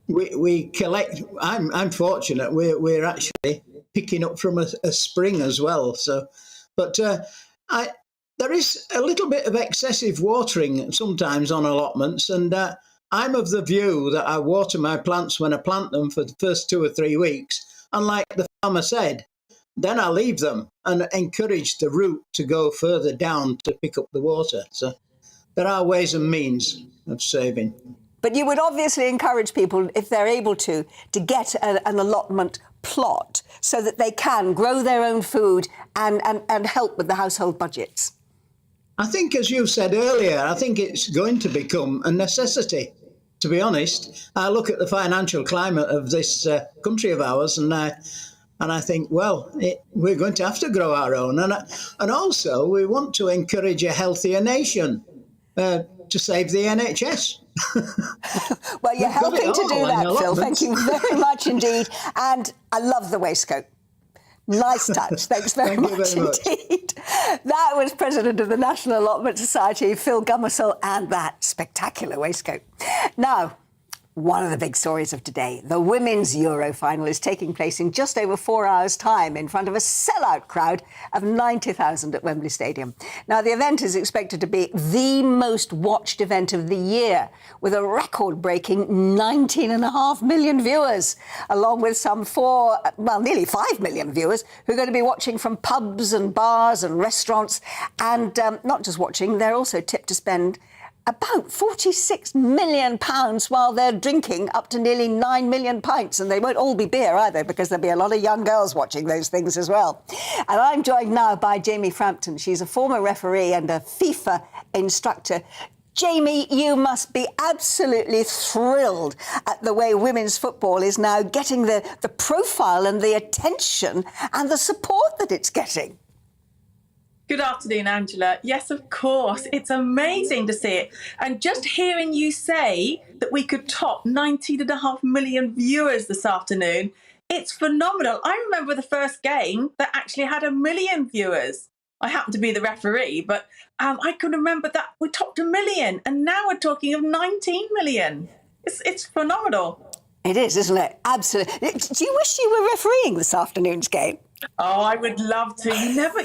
we collect. I'm fortunate. We're actually picking up from a spring as well. So, but there is a little bit of excessive watering sometimes on allotments, and I'm of the view that I water my plants when I plant them for the first 2 or 3 weeks, and like the farmer said, then I leave them and encourage the root to go further down to pick up the water. So there are ways and means of saving. But you would obviously encourage people, if they're able to get an allotment plot so that they can grow their own food and help with the household budgets. I think, as you said earlier, I think it's going to become a necessity, to be honest. I look at the financial climate of this country of ours and I think, well, we're going to have to grow our own. And also, we want to encourage a healthier nation to save the NHS. Well, you're helping to do that, Phil. Thank you very much indeed. And I love the waistcoat. Nice touch. Thanks very much indeed. That was President of the National Allotment Society, Phil Gummersall, and that spectacular waistcoat. Now, one of the big stories of today, the Women's Euro final is taking place in just over 4 hours' time in front of a sellout crowd of 90,000 at Wembley Stadium. Now, the event is expected to be the most watched event of the year, with a record-breaking 19.5 million viewers, along with some nearly 5 million viewers who are going to be watching from pubs and bars and restaurants. And not just watching, they're also tipped to spend about £46 million while they're drinking up to nearly 9 million pints. And they won't all be beer either, because there'll be a lot of young girls watching those things as well. And I'm joined now by Jamie Frampton. She's a former referee and a FIFA instructor. Jamie, you must be absolutely thrilled at the way women's football is now getting the profile and the attention and the support that it's getting. Good afternoon, Angela. Yes, of course. It's amazing to see it. And just hearing you say that we could top 19.5 million viewers this afternoon, it's phenomenal. I remember the first game that actually had 1 million viewers. I happened to be the referee, but I can remember that we topped 1 million, and now we're talking of 19 million. It's phenomenal. It is, isn't it? Absolutely. Do you wish you were refereeing this afternoon's game? Oh, I would love to.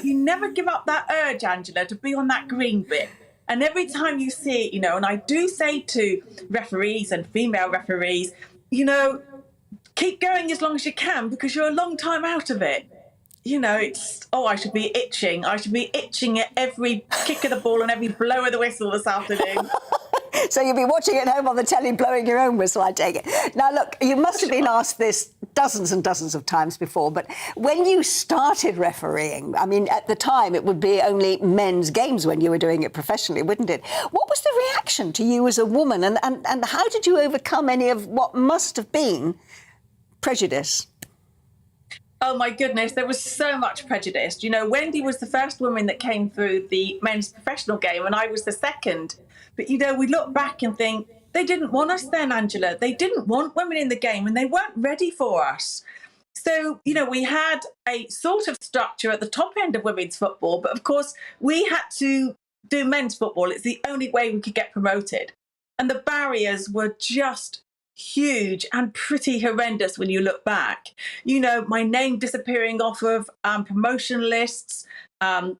You never give up that urge, Angela, to be on that green bit. And every time you see it, and I do say to referees and female referees, keep going as long as you can, because you're a long time out of it. I should be itching. I should be itching at every kick of the ball and every blow of the whistle this afternoon. So you'll be watching at home on the telly, blowing your own whistle, I take it. Now, look, you must have been asked this dozens and dozens of times before, but when you started refereeing, I mean, at the time, it would be only men's games when you were doing it professionally, wouldn't it? What was the reaction to you as a woman, and how did you overcome any of what must have been prejudice? Oh, my goodness, there was so much prejudice. Wendy was the first woman that came through the men's professional game, and I was the second. But, we look back and think, they didn't want us then, Angela. They didn't want women in the game, and they weren't ready for us. So, we had a sort of structure at the top end of women's football, but of course, we had to do men's football. It's the only way we could get promoted. And the barriers were just huge and pretty horrendous when you look back. My name disappearing off of promotion lists,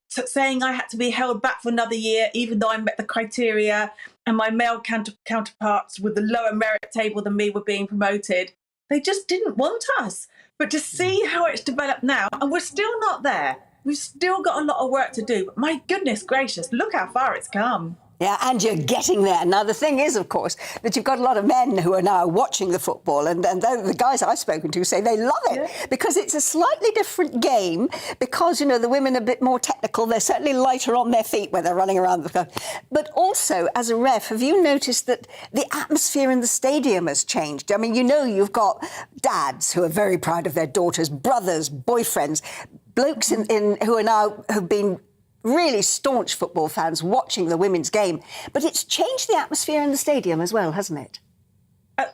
saying I had to be held back for another year, even though I met the criteria, and my male counterparts with the lower merit table than me were being promoted. They just didn't want us. But to see how it's developed now, and we're still not there. We've still got a lot of work to do. But my goodness gracious, look how far it's come. Yeah, and you're getting there. Now, the thing is, of course, that you've got a lot of men who are now watching the football, and the guys I've spoken to say they love it because it's a slightly different game because, you know, the women are a bit more technical. They're certainly lighter on their feet when they're running around the club. But also, as a ref, have you noticed that the atmosphere in the stadium has changed? I mean, you know, you've got dads who are very proud of their daughters, brothers, boyfriends, blokes who are now have been really staunch football fans watching the women's game. But it's changed the atmosphere in the stadium as well, hasn't it?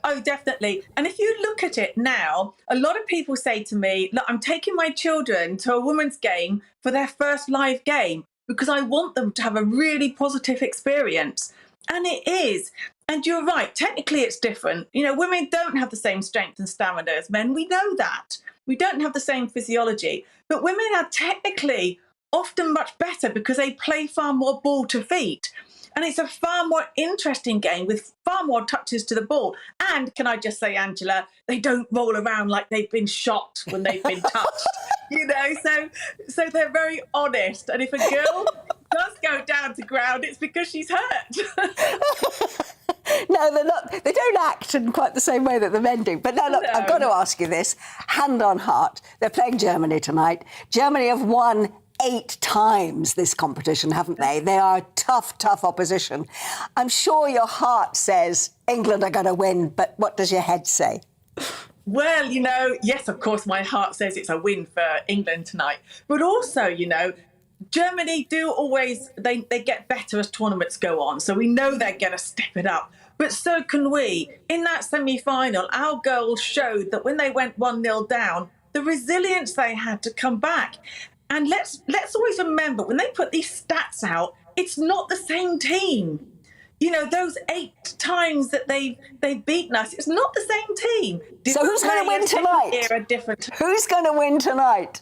Oh, definitely. And if you look at it now, a lot of people say to me, look, I'm taking my children to a women's game for their first live game because I want them to have a really positive experience. And it is. And you're right, technically it's different. You know, women don't have the same strength and stamina as men. We know that. We don't have the same physiology. But women are technically often much better because they play far more ball to feet. And it's a far more interesting game with far more touches to the ball. And can I just say, Angela, they don't roll around like they've been shot when they've been touched. You know, so they're very honest. And if a girl does go down to ground, it's because she's hurt. No, they're not. They don't act in quite the same way that the men do. But now, look, I've got to ask you this, hand on heart. They're playing Germany tonight. Germany have won 8 times this competition, haven't they? They are tough, tough opposition. I'm sure your heart says England are going to win, but what does your head say? Well, you know, yes, of course, my heart says it's a win for England tonight. But also, you know, Germany do always, they get better as tournaments go on. So we know they're going to step it up. But so can we. In that semi-final, our girls showed that when they went 1-0 down, the resilience they had to come back. And let's always remember, when they put these stats out, it's not the same team. You know, those 8 times that they've beaten us, it's not the same team. So who's going to win tonight? Who's going to win tonight?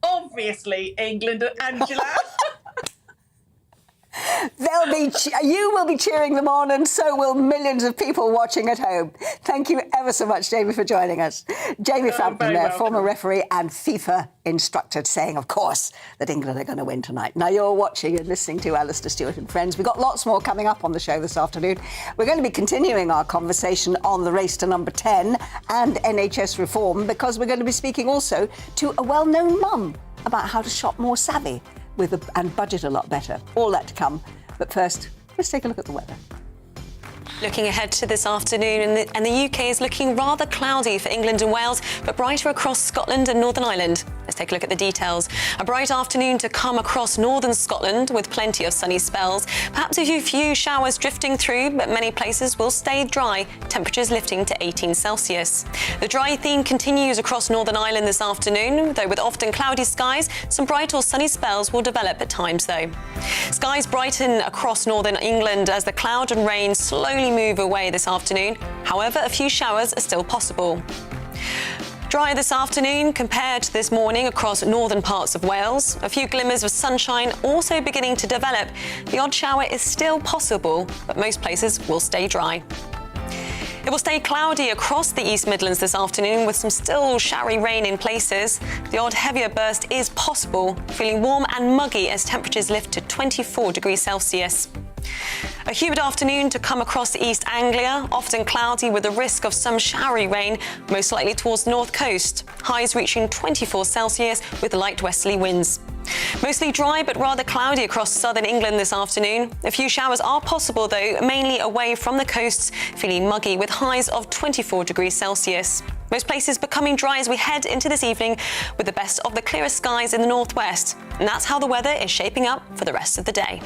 Obviously, England and Angela. You will be cheering them on, and so will millions of people watching at home. Thank you ever so much, Jamie, for joining us. Jamie Frampton there, former referee and FIFA instructor, saying, of course, that England are going to win tonight. Now, you're watching and listening to Alastair Stewart and Friends. We've got lots more coming up on the show this afternoon. We're going to be continuing our conversation on the race to number 10 and NHS reform, because we're going to be speaking also to a well-known mum about how to shop more savvy and budget a lot better. All that to come. But first, let's take a look at the weather. Looking ahead to this afternoon, and the UK is looking rather cloudy for England and Wales, but brighter across Scotland and Northern Ireland. Let's take a look at the details. A bright afternoon to come across northern Scotland with plenty of sunny spells. Perhaps a few showers drifting through, but many places will stay dry, temperatures lifting to 18 Celsius. The dry theme continues across Northern Ireland this afternoon, though with often cloudy skies, some bright or sunny spells will develop at times though. Skies brighten across northern England as the cloud and rain slowly move away this afternoon. However, a few showers are still possible. Dry this afternoon compared to this morning across northern parts of Wales. A few glimmers of sunshine also beginning to develop. The odd shower is still possible, but most places will stay dry. It will stay cloudy across the East Midlands this afternoon with some still showery rain in places. The odd heavier burst is possible, feeling warm and muggy as temperatures lift to 24 degrees Celsius. A humid afternoon to come across East Anglia, often cloudy with the risk of some showery rain, most likely towards the north coast. Highs reaching 24 Celsius with light westerly winds. Mostly dry but rather cloudy across southern England this afternoon. A few showers are possible though, mainly away from the coasts, feeling muggy with highs of 24 degrees Celsius. Most places becoming dry as we head into this evening with the best of the clearest skies in the northwest. And that's how the weather is shaping up for the rest of the day.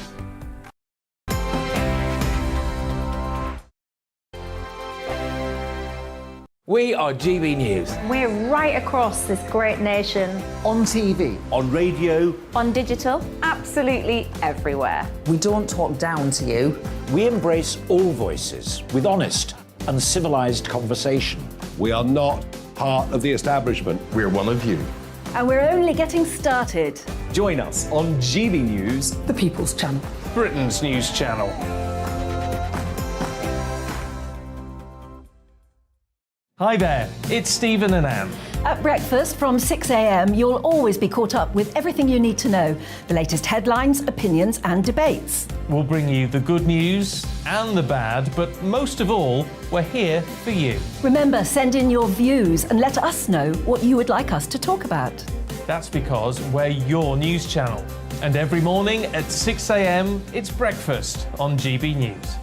We are GB News. We're right across this great nation. On TV. On radio. On digital. Absolutely everywhere. We don't talk down to you. We embrace all voices with honest and civilised conversation. We are not part of the establishment. We're one of you. And we're only getting started. Join us on GB News, The People's Channel. Britain's news channel. Hi there, it's Stephen and Anne. At breakfast from 6 a.m, you'll always be caught up with everything you need to know, the latest headlines, opinions and debates. We'll bring you the good news and the bad, but most of all, we're here for you. Remember, send in your views and let us know what you would like us to talk about. That's because we're your news channel. And every morning at 6 a.m, it's breakfast on GB News.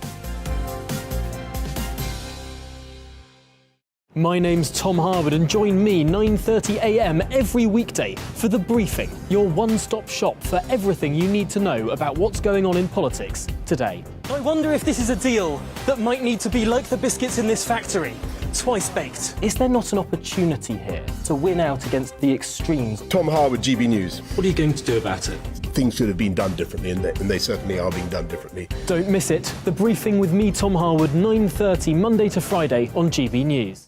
My name's Tom Harwood and join me 9:30 a.m. every weekday for The Briefing, your one-stop shop for everything you need to know about what's going on in politics today. I wonder if this is a deal that might need to be like the biscuits in this factory, twice baked. Is there not an opportunity here to win out against the extremes? Tom Harwood, GB News. What are you going to do about it? Things should have been done differently, and they certainly are being done differently. Don't miss it. The Briefing with me, Tom Harwood, 9:30 Monday to Friday on GB News.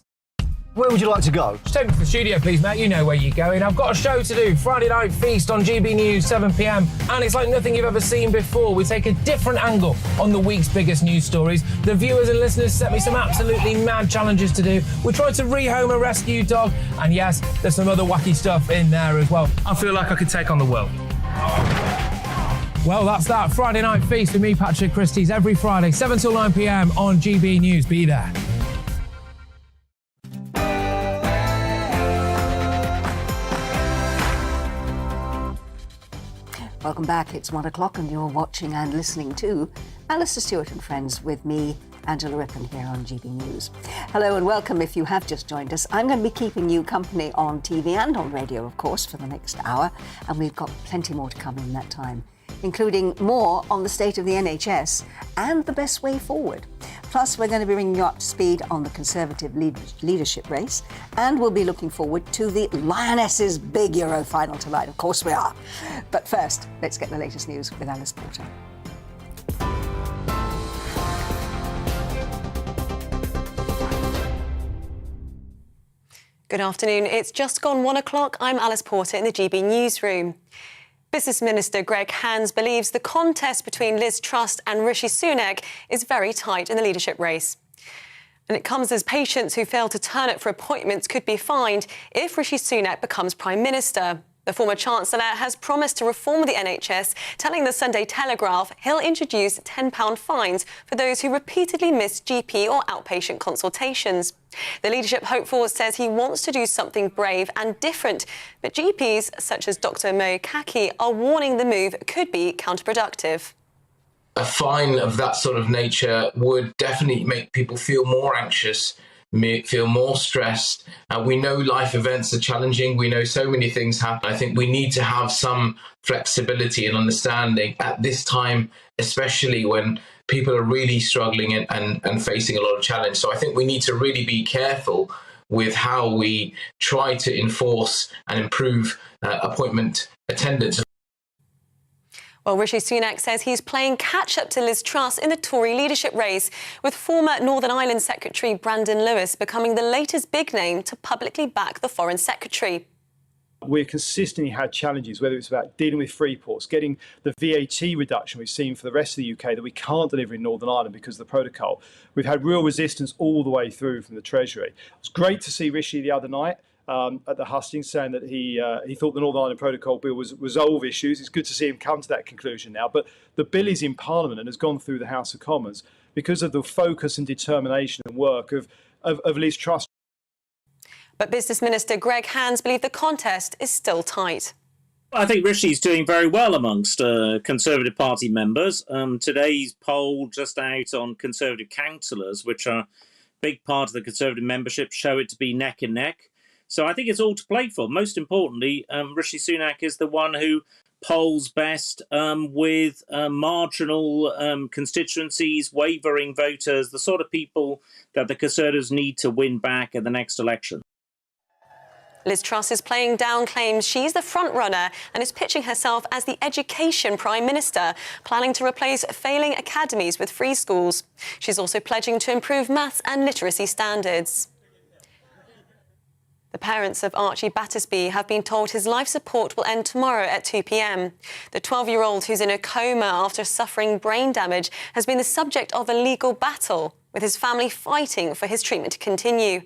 Where would you like to go? Just take me to the studio, please, Matt. You know where you're going. I've got a show to do. Friday Night Feast on GB News, 7 p.m. And it's like nothing you've ever seen before. We take a different angle on the week's biggest news stories. The viewers and listeners set me some absolutely mad challenges to do. We tried to rehome a rescue dog. And yes, there's some other wacky stuff in there as well. I feel like I could take on the world. Well, that's that. Friday Night Feast with me, Patrick Christie's, every Friday, 7 till 9 p.m. on GB News. Be there. Welcome back. It's 1 o'clock and you're watching and listening to Alastair Stewart and Friends with me, Angela Rippon, here on GB News. Hello and welcome if you have just joined us. I'm going to be keeping you company on TV and on radio, of course, for the next hour. And we've got plenty more to come in that time, including more on the state of the NHS and the best way forward. Plus, we're going to be bringing you up to speed on the Conservative leadership race, and we'll be looking forward to the Lionesses' big Euro final tonight. Of course we are. But first, let's get the latest news with Alice Porter. Good afternoon. It's just gone 1 o'clock. I'm Alice Porter in the GB newsroom. Business Minister Greg Hands believes the contest between Liz Truss and Rishi Sunak is very tight in the leadership race. And it comes as patients who fail to turn up for appointments could be fined if Rishi Sunak becomes Prime Minister. The former Chancellor has promised to reform the NHS, telling the Sunday Telegraph he'll introduce £10 fines for those who repeatedly miss GP or outpatient consultations. The leadership hopeful says he wants to do something brave and different, but GPs such as Dr Mo Kaki are warning the move could be counterproductive. A fine of that sort of nature would definitely make people feel more anxious, feel more stressed. We know life events are challenging. We know so many things happen. I think we need to have some flexibility and understanding at this time, especially when people are really struggling and facing a lot of challenge. So I think we need to really be careful with how we try to enforce and improve appointment attendance. Well, Rishi Sunak says he's playing catch-up to Liz Truss in the Tory leadership race, with former Northern Ireland Secretary Brandon Lewis becoming the latest big name to publicly back the Foreign Secretary. We've consistently had challenges, whether it's about dealing with free ports, getting the VAT reduction we've seen for the rest of the UK that we can't deliver in Northern Ireland because of the protocol. We've had real resistance all the way through from the Treasury. It was great to see Rishi the other night at the hustings saying that he thought the Northern Ireland Protocol Bill was resolve issues. It's good to see him come to that conclusion now. But the bill is in Parliament and has gone through the House of Commons because of the focus and determination and work of Liz Truss. But Business Minister Greg Hands believes the contest is still tight. I think Rishi's doing very well amongst Conservative Party members. Today's poll just out on Conservative councillors, which are a big part of the Conservative membership, show it to be neck and neck. So I think it's all to play for. Most importantly, Rishi Sunak is the one who polls best with marginal constituencies, wavering voters, the sort of people that the Conservatives need to win back at the next election. Liz Truss is playing down claims she's the front-runner and is pitching herself as the Education Prime Minister, planning to replace failing academies with free schools. She's also pledging to improve maths and literacy standards. The parents of Archie Battersby have been told his life support will end tomorrow at 2 p.m. The 12-year-old, who's in a coma after suffering brain damage, has been the subject of a legal battle, with his family fighting for his treatment to continue.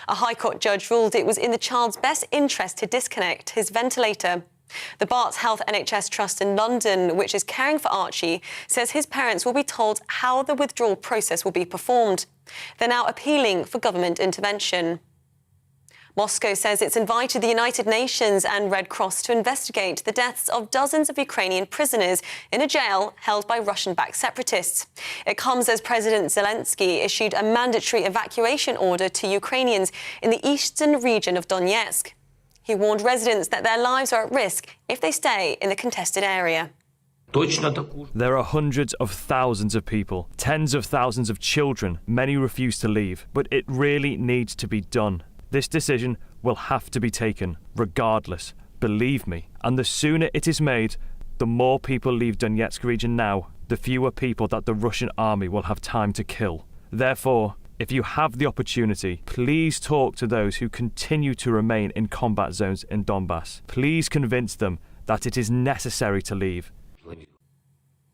A High Court judge ruled it was in the child's best interest to disconnect his ventilator. The Barts Health NHS Trust in London, which is caring for Archie, says his parents will be told how the withdrawal process will be performed. They're now appealing for government intervention. Moscow says it's invited the United Nations and Red Cross to investigate the deaths of dozens of Ukrainian prisoners in a jail held by Russian-backed separatists. It comes as President Zelensky issued a mandatory evacuation order to Ukrainians in the eastern region of Donetsk. He warned residents that their lives are at risk if they stay in the contested area. There are hundreds of thousands of people, tens of thousands of children. Many refuse to leave, but it really needs to be done. This decision will have to be taken, regardless, believe me. And the sooner it is made, the more people leave Donetsk region now, the fewer people that the Russian army will have time to kill. Therefore, if you have the opportunity, please talk to those who continue to remain in combat zones in Donbass. Please convince them that it is necessary to leave.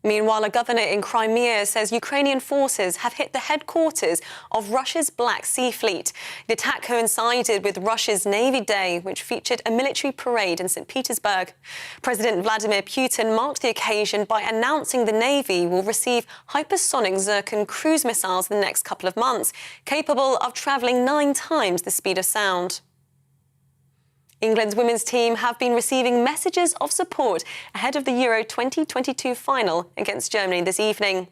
Meanwhile, a governor in Crimea says Ukrainian forces have hit the headquarters of Russia's Black Sea Fleet. The attack coincided with Russia's Navy Day, which featured a military parade in St. Petersburg. President Vladimir Putin marked the occasion by announcing the Navy will receive hypersonic Zircon cruise missiles in the next couple of months, capable of travelling 9 times the speed of sound. England's women's team have been receiving messages of support ahead of the Euro 2022 final against Germany this evening.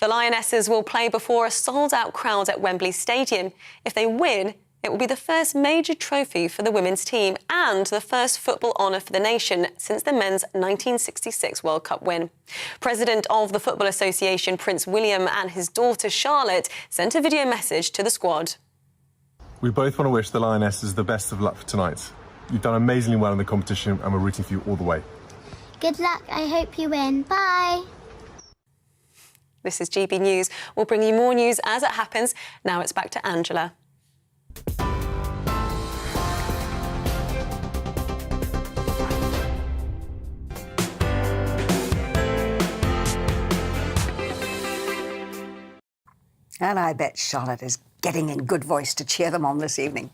The Lionesses will play before a sold-out crowd at Wembley Stadium. If they win, it will be the first major trophy for the women's team and the first football honour for the nation since the men's 1966 World Cup win. President of the Football Association, Prince William, and his daughter Charlotte sent a video message to the squad. We both want to wish the Lionesses the best of luck for tonight. You've done amazingly well in the competition and we're rooting for you all the way. Good luck. I hope you win. Bye. This is GB News. We'll bring you more news as it happens. Now it's back to Angela. And I bet Charlotte is getting in good voice to cheer them on this evening.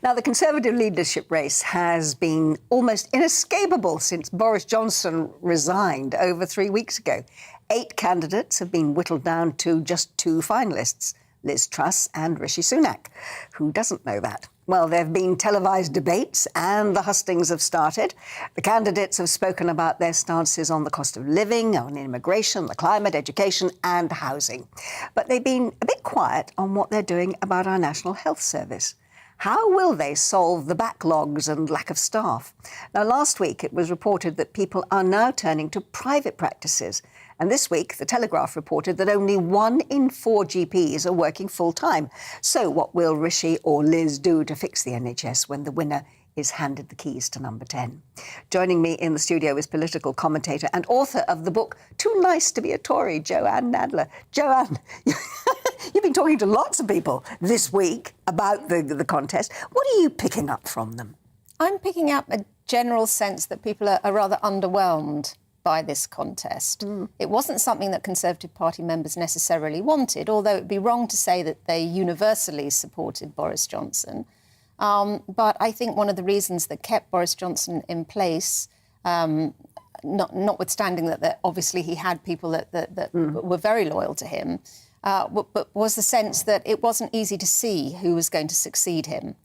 Now, the Conservative leadership race has been almost inescapable since Boris Johnson resigned over 3 weeks ago. 8 candidates have been whittled down to just 2 finalists, Liz Truss and Rishi Sunak. Who doesn't know that? Well, there have been televised debates and the hustings have started. The candidates have spoken about their stances on the cost of living, on immigration, the climate, education and housing. But they've been a bit quiet on what they're doing about our National Health Service. How will they solve the backlogs and lack of staff? Now, last week it was reported that people are now turning to private practices. And this week, The Telegraph reported that only 1 in 4 GPs are working full-time. So what will Rishi or Liz do to fix the NHS when the winner is handed the keys to number 10? Joining me in the studio is political commentator and author of the book Too Nice to be a Tory, Joanne Nadler. Joanne, you've been talking to lots of people this week about the contest. What are you picking up from them? I'm picking up a general sense that people are rather underwhelmed by this contest. It wasn't something that Conservative Party members necessarily wanted, although it'd be wrong to say that they universally supported Boris Johnson. But I think one of the reasons that kept Boris Johnson in place, notwithstanding that obviously he had people that were very loyal to him, but was the sense that it wasn't easy to see who was going to succeed him.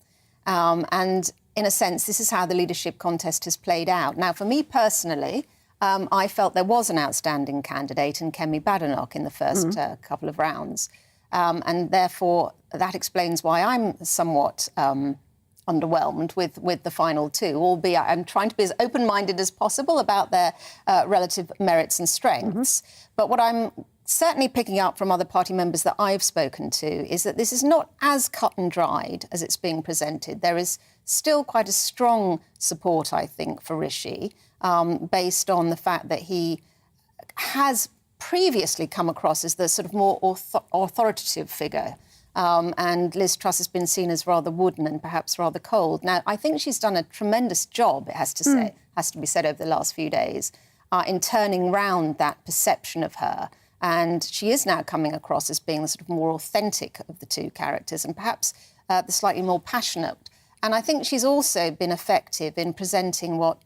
And in a sense, this is how the leadership contest has played out. Now, for me personally, I felt there was an outstanding candidate in Kemi Badenoch in the first couple of rounds. And therefore, that explains why I'm somewhat underwhelmed with the final 2, albeit I'm trying to be as open-minded as possible about their relative merits and strengths. But what I'm certainly picking up from other party members that I've spoken to is that this is not as cut and dried as it's being presented. There is still quite a strong support, I think, for Rishi, based on the fact that he has previously come across as the sort of more authoritative figure. And Liz Truss has been seen as rather wooden and perhaps rather cold. Now, I think she's done a tremendous job, it has to be said, over the last few days, in turning round that perception of her. And she is now coming across as being the sort of more authentic of the 2 characters and perhaps the slightly more passionate. And I think she's also been effective in presenting what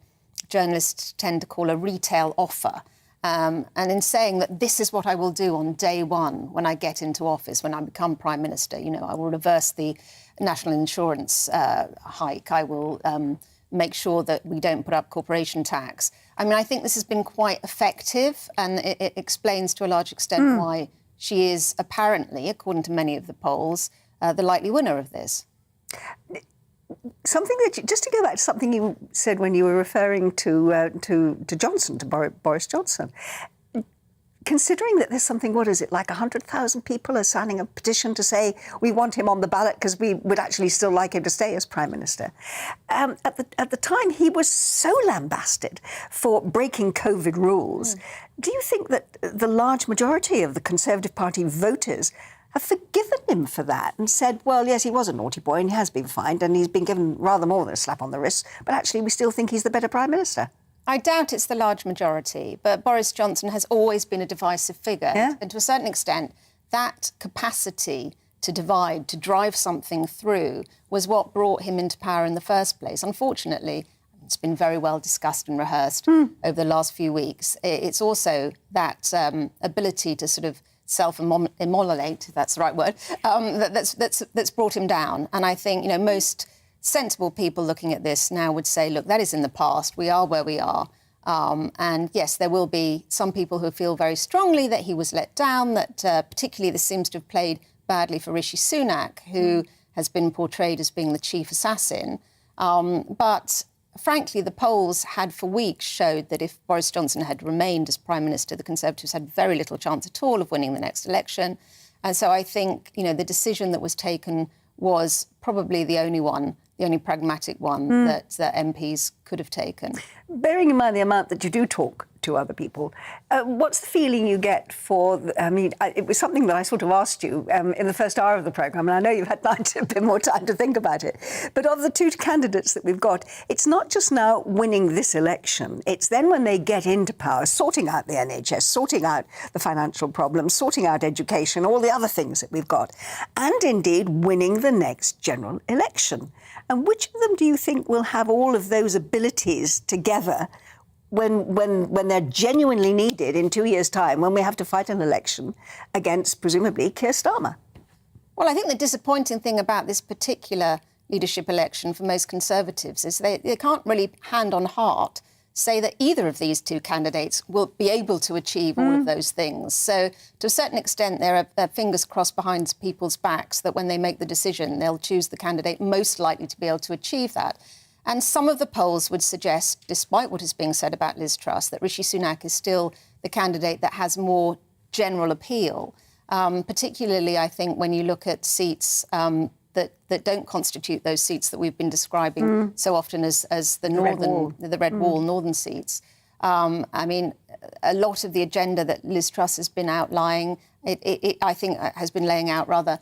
journalists tend to call a retail offer. And in saying that this is what I will do on day one when I get into office, when I become Prime Minister. You know, I will reverse the national insurance hike. I will make sure that we don't put up corporation tax. I mean, I think this has been quite effective, and it explains to a large extent why she is apparently, according to many of the polls, the likely winner of this. Something that just to go back to something you said when you were referring to Johnson, to Boris Johnson, considering that there's something, what is it, like 100,000 people are signing a petition to say we want him on the ballot because we would actually still like him to stay as Prime Minister. At the time, he was so lambasted for breaking COVID rules. Do you think that the large majority of the Conservative Party voters have forgiven him for that and said, well, yes, he was a naughty boy and he has been fined and he's been given rather more than a slap on the wrist, but actually we still think he's the better Prime Minister? I doubt it's the large majority, but Boris Johnson has always been a divisive figure. Yeah. And to a certain extent, that capacity to divide, to drive something through, was what brought him into power in the first place. Unfortunately, it's been very well discussed and rehearsed over the last few weeks. It's also that ability to sort of self-immolate, if that's the right word, that's brought him down. And I think, you know, most sensible people looking at this now would say, look, that is in the past. We are where we are. And yes, there will be some people who feel very strongly that he was let down, that particularly this seems to have played badly for Rishi Sunak, who has been portrayed as being the chief assassin. But frankly, the polls had for weeks showed that if Boris Johnson had remained as Prime Minister, the Conservatives had very little chance at all of winning the next election. And so I think, you know, the decision that was taken was probably the only pragmatic one that MPs could have taken. Bearing in mind the amount that you do talk to other people, what's the feeling you get for, it was something that I sort of asked you in the first hour of the programme, and I know you've had a bit more time to think about it, but of the two candidates that we've got, it's not just now winning this election, it's then when they get into power, sorting out the NHS, sorting out the financial problems, sorting out education, all the other things that we've got, and indeed winning the next general election. And which of them do you think will have all of those abilities together when they're genuinely needed in 2 years' time, when we have to fight an election against, presumably, Keir Starmer? Well, I think the disappointing thing about this particular leadership election for most Conservatives is they can't really, hand on heart, say that either of these two candidates will be able to achieve all of those things. So, to a certain extent, there are fingers crossed behind people's backs that when they make the decision, they'll choose the candidate most likely to be able to achieve that. And some of the polls would suggest, despite what is being said about Liz Truss, that Rishi Sunak is still the candidate that has more general appeal, particularly, I think, when you look at seats that don't constitute those seats that we've been describing so often as the Red Wall northern seats. I mean, a lot of the agenda that Liz Truss has been outlining, I think has been laying out rather,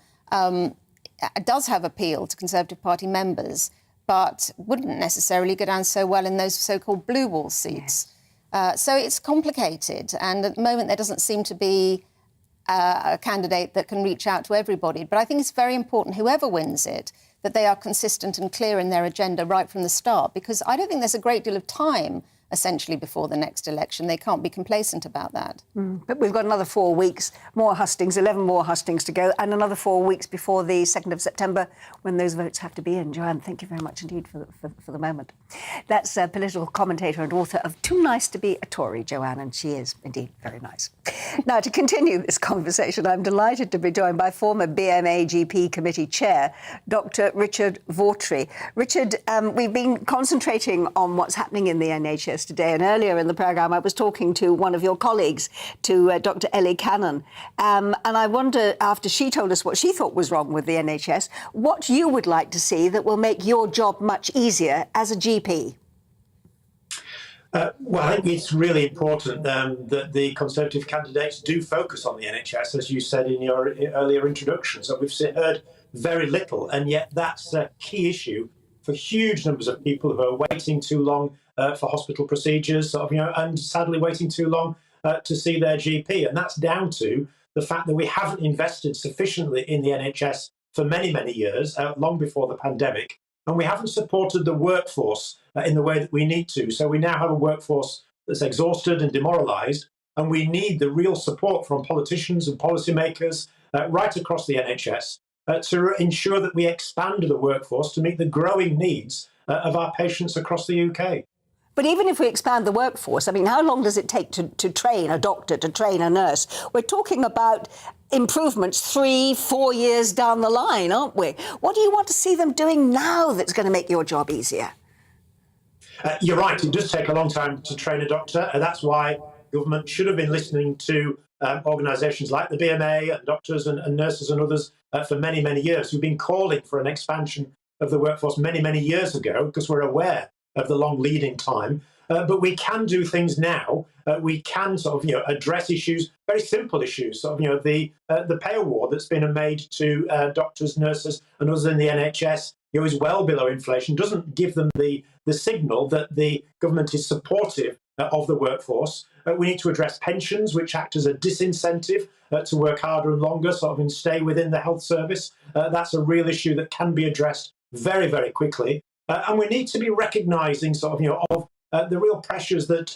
does have appeal to Conservative Party members, but wouldn't necessarily go down so well in those so-called blue wall seats. So it's complicated, and at the moment there doesn't seem to be a candidate that can reach out to everybody. But I think it's very important, whoever wins it, that they are consistent and clear in their agenda right from the start, because I don't think there's a great deal of time, essentially, before the next election. They can't be complacent about that. But we've got another 4 weeks, more hustings, 11 more hustings to go, and another 4 weeks before the 2nd of September, when those votes have to be in. Joanne, thank you very much indeed for the moment. That's a political commentator and author of Too Nice to Be a Tory, Joanne, and she is indeed very nice. Now, to continue this conversation, I'm delighted to be joined by former BMA GP Committee Chair, Dr. Richard Vaughtry. Richard, we've been concentrating on what's happening in the NHS today, and earlier in the programme I was talking to one of your colleagues, to Dr. Ellie Cannon, and I wonder, after she told us what she thought was wrong with the NHS, what you would like to see that will make your job much easier as a GP. Well, I think it's really important that the Conservative candidates do focus on the NHS, as you said in your earlier introduction. So we've heard very little, and yet that's a key issue for huge numbers of people who are waiting too long for hospital procedures, and sadly waiting too long to see their GP. And that's down to the fact that we haven't invested sufficiently in the NHS for many, many years, long before the pandemic, and we haven't supported the workforce in the way that we need to. So we now have a workforce that's exhausted and demoralised, and we need the real support from politicians and policymakers right across the NHS to ensure that we expand the workforce to meet the growing needs of our patients across the UK. But even if we expand the workforce, I mean, how long does it take to train a doctor, to train a nurse? We're talking about improvements 3-4 years down the line, aren't we? What do you want to see them doing now that's going to make your job easier? You're right, it does take a long time to train a doctor, and that's why government should have been listening to organisations like the BMA and doctors and nurses and others for many, many years, who've been calling for an expansion of the workforce many, many years ago, because we're aware of the long lead-in time. But we can do things now. We can sort of, address issues, very simple issues. Sort of, the pay award that's been made to doctors, nurses, and others in the NHS, is well below inflation. Doesn't give them the signal that the government is supportive of the workforce. We need to address pensions, which act as a disincentive to work harder and longer, sort of, and stay within the health service. That's a real issue that can be addressed very, very quickly. And we need to be recognising sort of, the real pressures that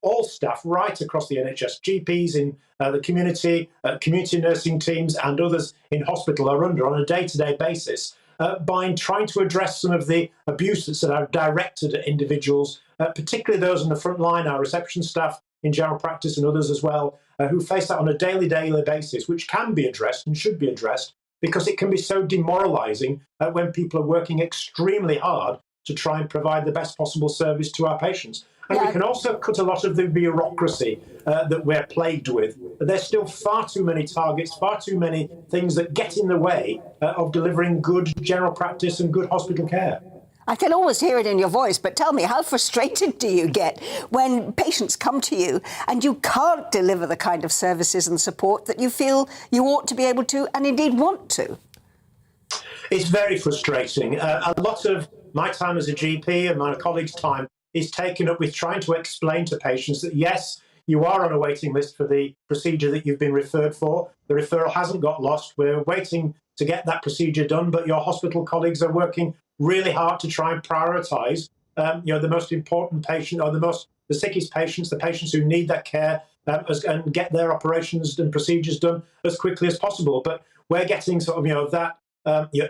all staff right across the NHS, GPs in the community, community nursing teams and others in hospital are under on a day-to-day basis by trying to address some of the abuses that are directed at individuals, particularly those on the front line, our reception staff in general practice and others as well, who face that on a daily basis, which can be addressed and should be addressed, because it can be so demoralising when people are working extremely hard to try and provide the best possible service to our patients. And we can also cut a lot of the bureaucracy that we're plagued with. There's still far too many targets, far too many things that get in the way of delivering good general practice and good hospital care. I can always hear it in your voice, but tell me, how frustrated do you get when patients come to you and you can't deliver the kind of services and support that you feel you ought to be able to and indeed want to? It's very frustrating. A lot of my time as a GP and my colleagues' time is taken up with trying to explain to patients that, yes, you are on a waiting list for the procedure that you've been referred for. The referral hasn't got lost. We're waiting to get that procedure done, but your hospital colleagues are working really hard to try and prioritise, the most important patient, or the sickest patients, the patients who need that care, and get their operations and procedures done as quickly as possible. But we're getting sort of, that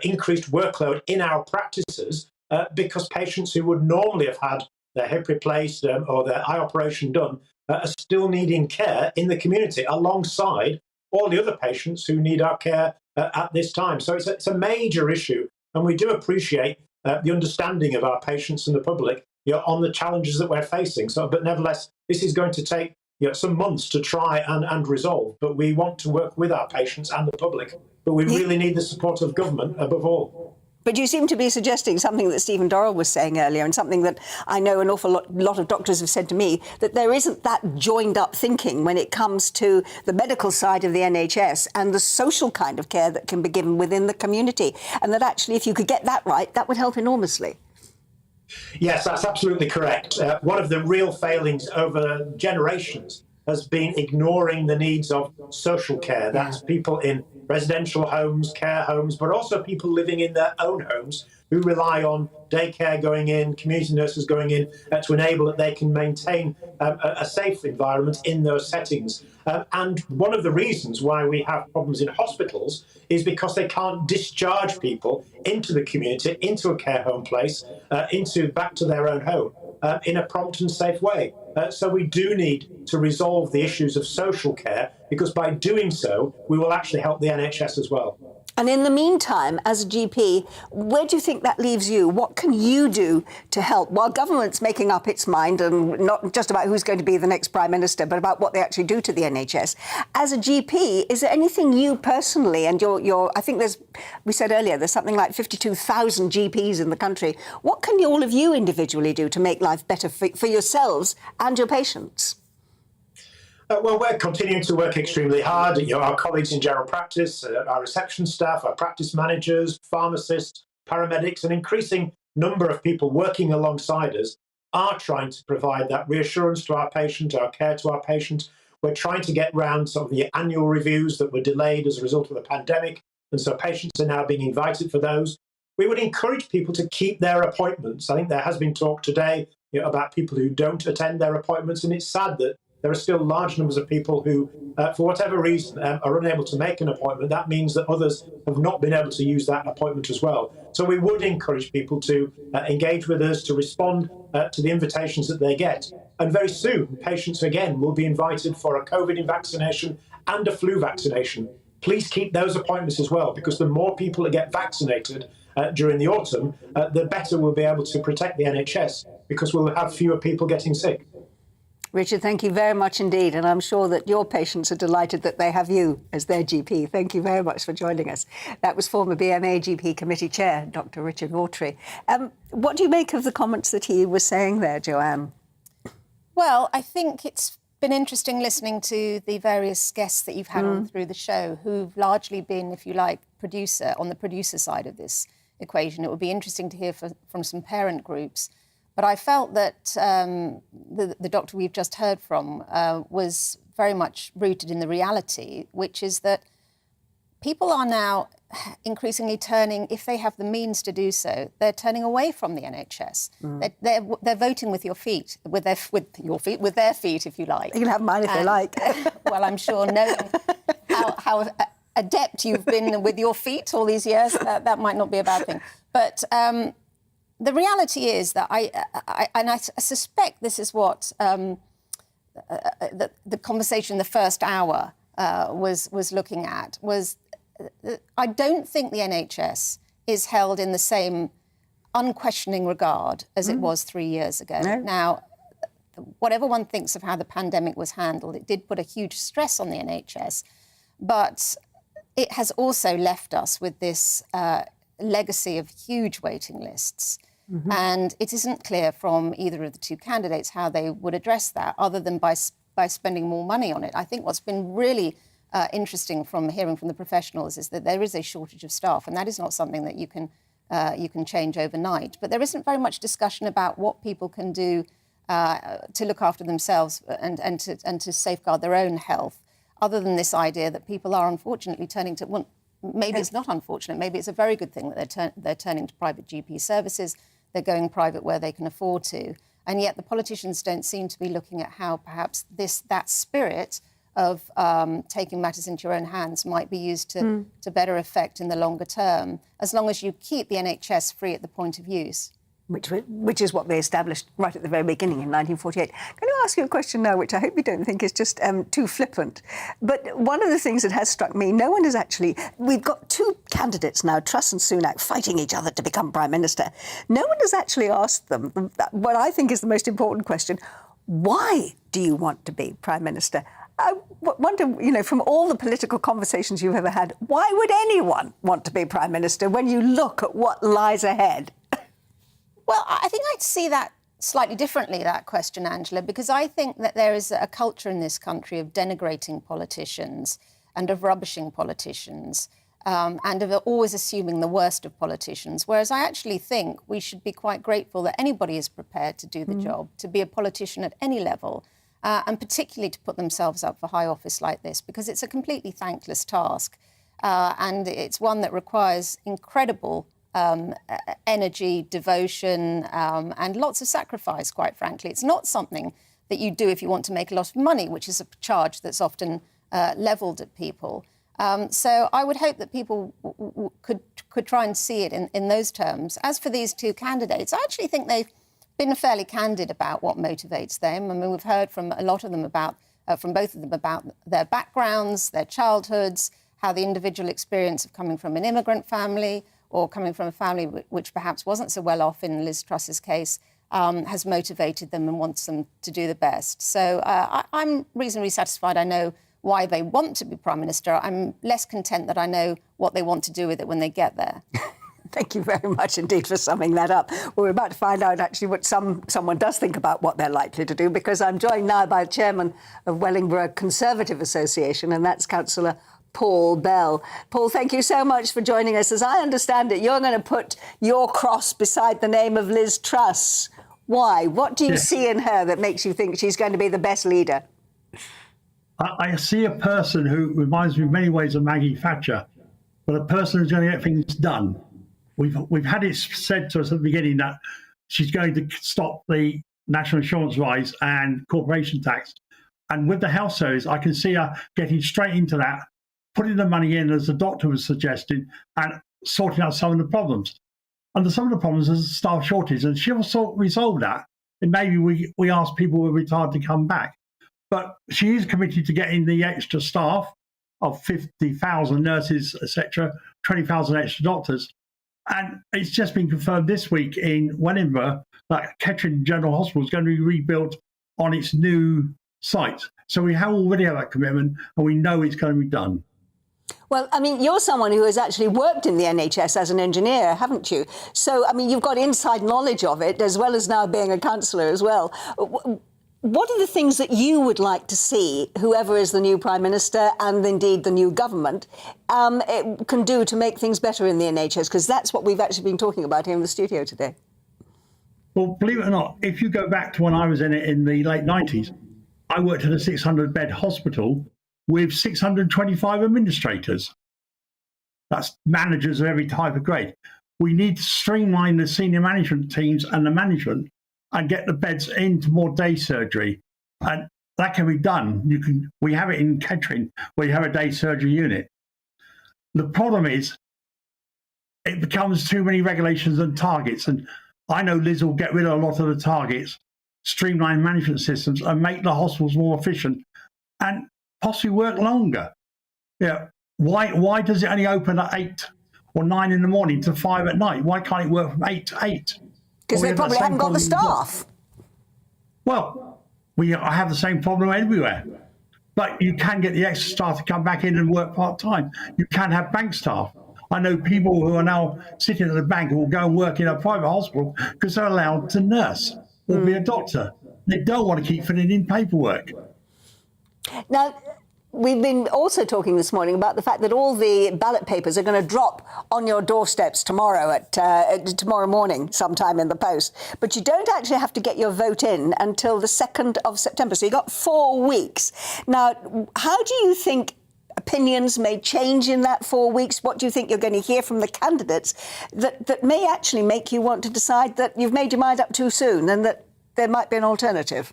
increased workload in our practices because patients who would normally have had their hip replaced or their eye operation done are still needing care in the community alongside all the other patients who need our care at this time. So it's a major issue, and we do appreciate the understanding of our patients and the public on the challenges that we're facing. So, but nevertheless, this is going to take some months to try and resolve. But we want to work with our patients and the public. But we really need the support of government above all. But you seem to be suggesting something that Stephen Dorrell was saying earlier, and something that I know an awful lot of doctors have said to me, that there isn't that joined-up thinking when it comes to the medical side of the NHS and the social kind of care that can be given within the community, and that actually, if you could get that right, that would help enormously. Yes, that's absolutely correct. One of the real failings over generations has been ignoring the needs of social care. That's people in residential homes, care homes, but also people living in their own homes who rely on daycare going in, community nurses going in to enable that they can maintain a safe environment in those settings. And one of the reasons why we have problems in hospitals is because they can't discharge people into the community, into a care home place, back to their own home in a prompt and safe way. So we do need to resolve the issues of social care, because by doing so, we will actually help the NHS as well. And in the meantime, as a GP, where do you think that leaves you? What can you do to help? While government's making up its mind, and not just about who's going to be the next Prime Minister, but about what they actually do to the NHS. As a GP, is there anything you personally, and I think we said earlier, there's something like 52,000 GPs in the country. What can all of you individually do to make life better for yourselves and your patients? Well, we're continuing to work extremely hard. Our colleagues in general practice, our reception staff, our practice managers, pharmacists, paramedics, an increasing number of people working alongside us are trying to provide that reassurance to our patient, our care to our patient. We're trying to get round some of the annual reviews that were delayed as a result of the pandemic. And so patients are now being invited for those. We would encourage people to keep their appointments. I think there has been talk today about people who don't attend their appointments, and it's sad that there are still large numbers of people who, for whatever reason, are unable to make an appointment. That means that others have not been able to use that appointment as well. So we would encourage people to engage with us, to respond to the invitations that they get. And very soon, patients, again, will be invited for a COVID vaccination and a flu vaccination. Please keep those appointments as well, because the more people that get vaccinated during the autumn, the better we'll be able to protect the NHS, because we'll have fewer people getting sick. Richard, thank you very much indeed. And I'm sure that your patients are delighted that they have you as their GP. Thank you very much for joining us. That was former BMA GP Committee Chair, Dr. Richard Vaughtry. What do you make of the comments that he was saying there, Joanne? Well, I think it's been interesting listening to the various guests that you've had on through the show, who've largely been, if you like, on the producer side of this equation. It would be interesting to hear from some parent groups. But I felt that the doctor we've just heard from was very much rooted in the reality, which is that people are now increasingly turning, if they have the means to do so, they're turning away from the NHS. They're voting with your feet, with their feet, if you like. You can have mine if they like. Well, I'm sure knowing how adept you've been with your feet all these years, that might not be a bad thing. But the reality is that I suspect this is what the conversation in the first hour was looking at, was I don't think the NHS is held in the same unquestioning regard as it was 3 years ago. No. Now, whatever one thinks of how the pandemic was handled, it did put a huge stress on the NHS, but it has also left us with this legacy of huge waiting lists. And it isn't clear from either of the two candidates how they would address that, other than by spending more money on it. I think what's been really interesting from hearing from the professionals is that there is a shortage of staff, and that is not something that you can change overnight. But there isn't very much discussion about what people can do to look after themselves and to safeguard their own health, other than this idea that people are unfortunately turning to, well, maybe it's not unfortunate, maybe it's a very good thing that they're turning to private GP services. They're going private where they can afford to. And yet the politicians don't seem to be looking at how perhaps that spirit of taking matters into your own hands might be used to better effect in the longer term, as long as you keep the NHS free at the point of use. Which is what they established right at the very beginning in 1948. Can I ask you a question now, which I hope you don't think is just too flippant? But one of the things that has struck me, no one has actually... We've got two candidates now, Truss and Sunak, fighting each other to become Prime Minister. No one has actually asked them what I think is the most important question: why do you want to be Prime Minister? I wonder, from all the political conversations you've ever had, why would anyone want to be Prime Minister when you look at what lies ahead? Well, I think I'd see that slightly differently, that question, Angela, because I think that there is a culture in this country of denigrating politicians and of rubbishing politicians and of always assuming the worst of politicians, whereas I actually think we should be quite grateful that anybody is prepared to do the job, to be a politician at any level, and particularly to put themselves up for high office like this, because it's a completely thankless task and it's one that requires incredible energy, devotion, and lots of sacrifice, quite frankly. It's not something that you do if you want to make a lot of money, which is a charge that's often levelled at people. So I would hope that people could try and see it in those terms. As for these two candidates, I actually think they've been fairly candid about what motivates them. I mean, we've heard from a lot of them from both of them about their backgrounds, their childhoods, how the individual experience of coming from an immigrant family or coming from a family which perhaps wasn't so well off in Liz Truss's case, has motivated them and wants them to do the best. So I'm reasonably satisfied. I know why they want to be Prime Minister. I'm less content that I know what they want to do with it when they get there. Thank you very much indeed for summing that up. Well, we're about to find out actually what someone does think about what they're likely to do, because I'm joined now by the chairman of Wellingborough Conservative Association, and that's Councillor Paul Bell. Paul, thank you so much for joining us. As I understand it, you're going to put your cross beside the name of Liz Truss. Why? What do you see in her that makes you think she's going to be the best leader? I see a person who reminds me in many ways of Maggie Thatcher, but a person who's going to get things done. We've had it said to us at the beginning that she's going to stop the national insurance rise and corporation tax. And with the health service, I can see her getting straight into that, putting the money in as the doctor was suggesting, and sorting out some of the problems. And some of the problems is staff shortage, and she'll resolve that. And maybe we ask people who are retired to come back. But she is committed to getting the extra staff of 50,000 nurses, etc., 20,000 extra doctors. And it's just been confirmed this week in Wellingborough that Kettering General Hospital is going to be rebuilt on its new site. So we already have that commitment, and we know it's going to be done. Well, I mean, you're someone who has actually worked in the NHS as an engineer, haven't you? So, I mean, you've got inside knowledge of it, as well as now being a councillor as well. What are the things that you would like to see, whoever is the new Prime Minister and indeed the new government, can do to make things better in the NHS? Because that's what we've actually been talking about here in the studio today. Well, believe it or not, if you go back to when I was in it in the late 90s, I worked at a 600-bed hospital with 625 administrators. That's managers of every type of grade. We need to streamline the senior management teams and the management and get the beds into more day surgery. And that can be done. We have it in Kettering, where you have a day surgery unit. The problem is it becomes too many regulations and targets. And I know Liz will get rid of a lot of the targets, streamline management systems and make the hospitals more efficient and possibly work longer. Yeah. Why does it only open at 8 or 9 in the morning to 5 at night? Why can't it work from 8 to 8? Because they probably haven't got the staff. Well, I have the same problem everywhere. But you can get the extra staff to come back in and work part-time. You can have bank staff. I know people who are now sitting at the bank who will go and work in a private hospital because they're allowed to nurse or be a doctor. They don't want to keep filling in paperwork. Now, we've been also talking this morning about the fact that all the ballot papers are going to drop on your doorsteps tomorrow tomorrow morning, sometime in the post. But you don't actually have to get your vote in until the 2nd of September. So you've got 4 weeks. Now, how do you think opinions may change in that 4 weeks? What do you think you're going to hear from the candidates that may actually make you want to decide that you've made your mind up too soon and that there might be an alternative?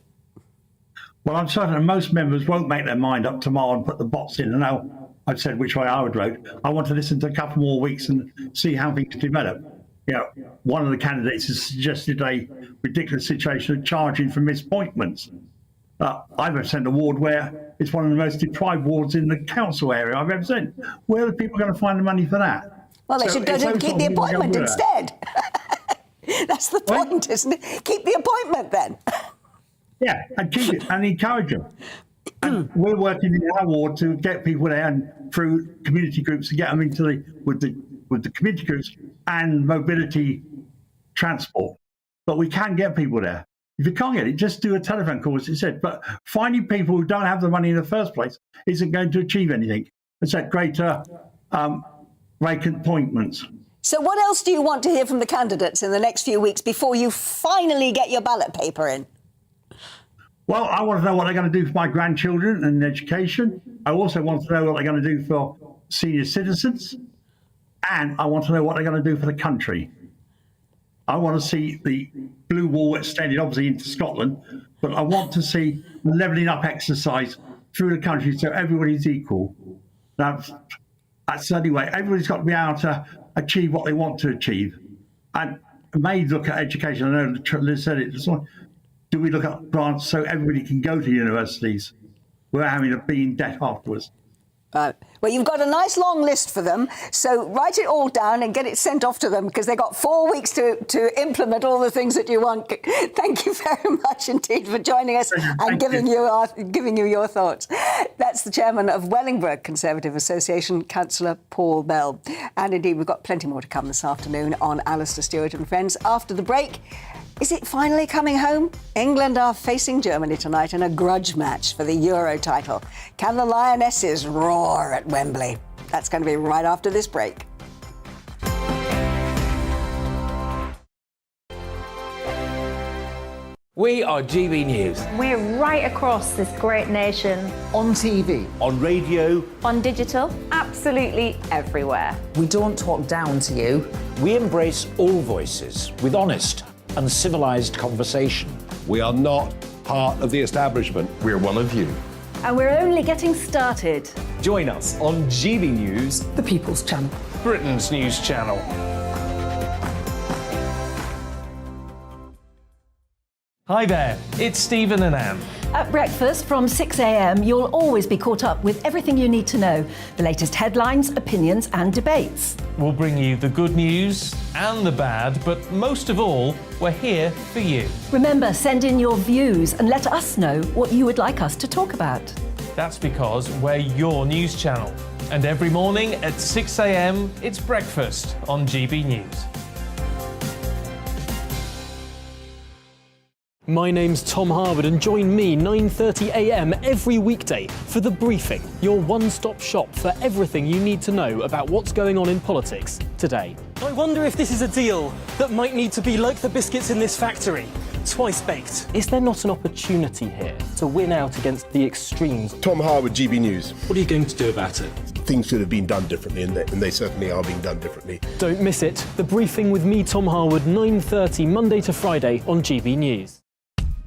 Well, I'm certain most members won't make their mind up tomorrow and put the box in. And now I've said which way I would vote. I want to listen to a couple more weeks and see how things develop. One of the candidates has suggested a ridiculous situation of charging for misappointments. I've represented a ward where it's one of the most deprived wards in the council area I've ever seen. Where are the people going to find the money for that? Well, they should go to keep the appointment instead. That's the point, isn't it? Keep the appointment then. Yeah, and keep it and encourage them. And we're working in our ward to get people there and through community groups to get them into with the community groups and mobility transport. But we can get people there. If you can't get it, just do a telephone call, as you said. But finding people who don't have the money in the first place isn't going to achieve anything. It's that greater vacant appointments. So what else do you want to hear from the candidates in the next few weeks before you finally get your ballot paper in? Well, I want to know what they're going to do for my grandchildren and education. I also want to know what they're going to do for senior citizens. And I want to know what they're going to do for the country. I want to see the blue wall extended, obviously, into Scotland. But I want to see the levelling up exercise through the country so everybody's equal. That's the only way. Everybody's got to be able to achieve what they want to achieve. And I may look at education. I know Liz said it. Do we look at grants so everybody can go to universities without having to be in debt afterwards? Well, you've got a nice long list for them, so write it all down and get it sent off to them because they've got 4 weeks to implement all the things that you want. Thank you very much indeed for joining us and giving you your thoughts. That's the chairman of Wellingborough Conservative Association, Councillor Paul Bell. And indeed, we've got plenty more to come this afternoon on Alastair Stewart and Friends. After the break, is it finally coming home? England are facing Germany tonight in a grudge match for the Euro title. Can the Lionesses roar at Wembley? That's going to be right after this break. We are GB News. We're right across this great nation. On TV. On radio. On digital. Absolutely everywhere. We don't talk down to you. We embrace all voices with honest and civilised conversation. We are not part of the establishment. We're one of you. And we're only getting started. Join us on GB News, The People's Channel. Britain's news channel. Hi there, it's Stephen and Anne. At breakfast from 6 a.m, you'll always be caught up with everything you need to know, the latest headlines, opinions and debates. We'll bring you the good news and the bad, but most of all, we're here for you. Remember, send in your views and let us know what you would like us to talk about. That's because we're your news channel. And every morning at 6 a.m, it's breakfast on GB News. My name's Tom Harwood and join me 9:30 a.m. every weekday for The Briefing, your one-stop shop for everything you need to know about what's going on in politics today. I wonder if this is a deal that might need to be like the biscuits in this factory, twice baked. Is there not an opportunity here to win out against the extremes? Tom Harwood, GB News. What are you going to do about it? Things should have been done differently, and they certainly are being done differently. Don't miss it. The Briefing with me, Tom Harwood, 9:30 Monday to Friday on GB News.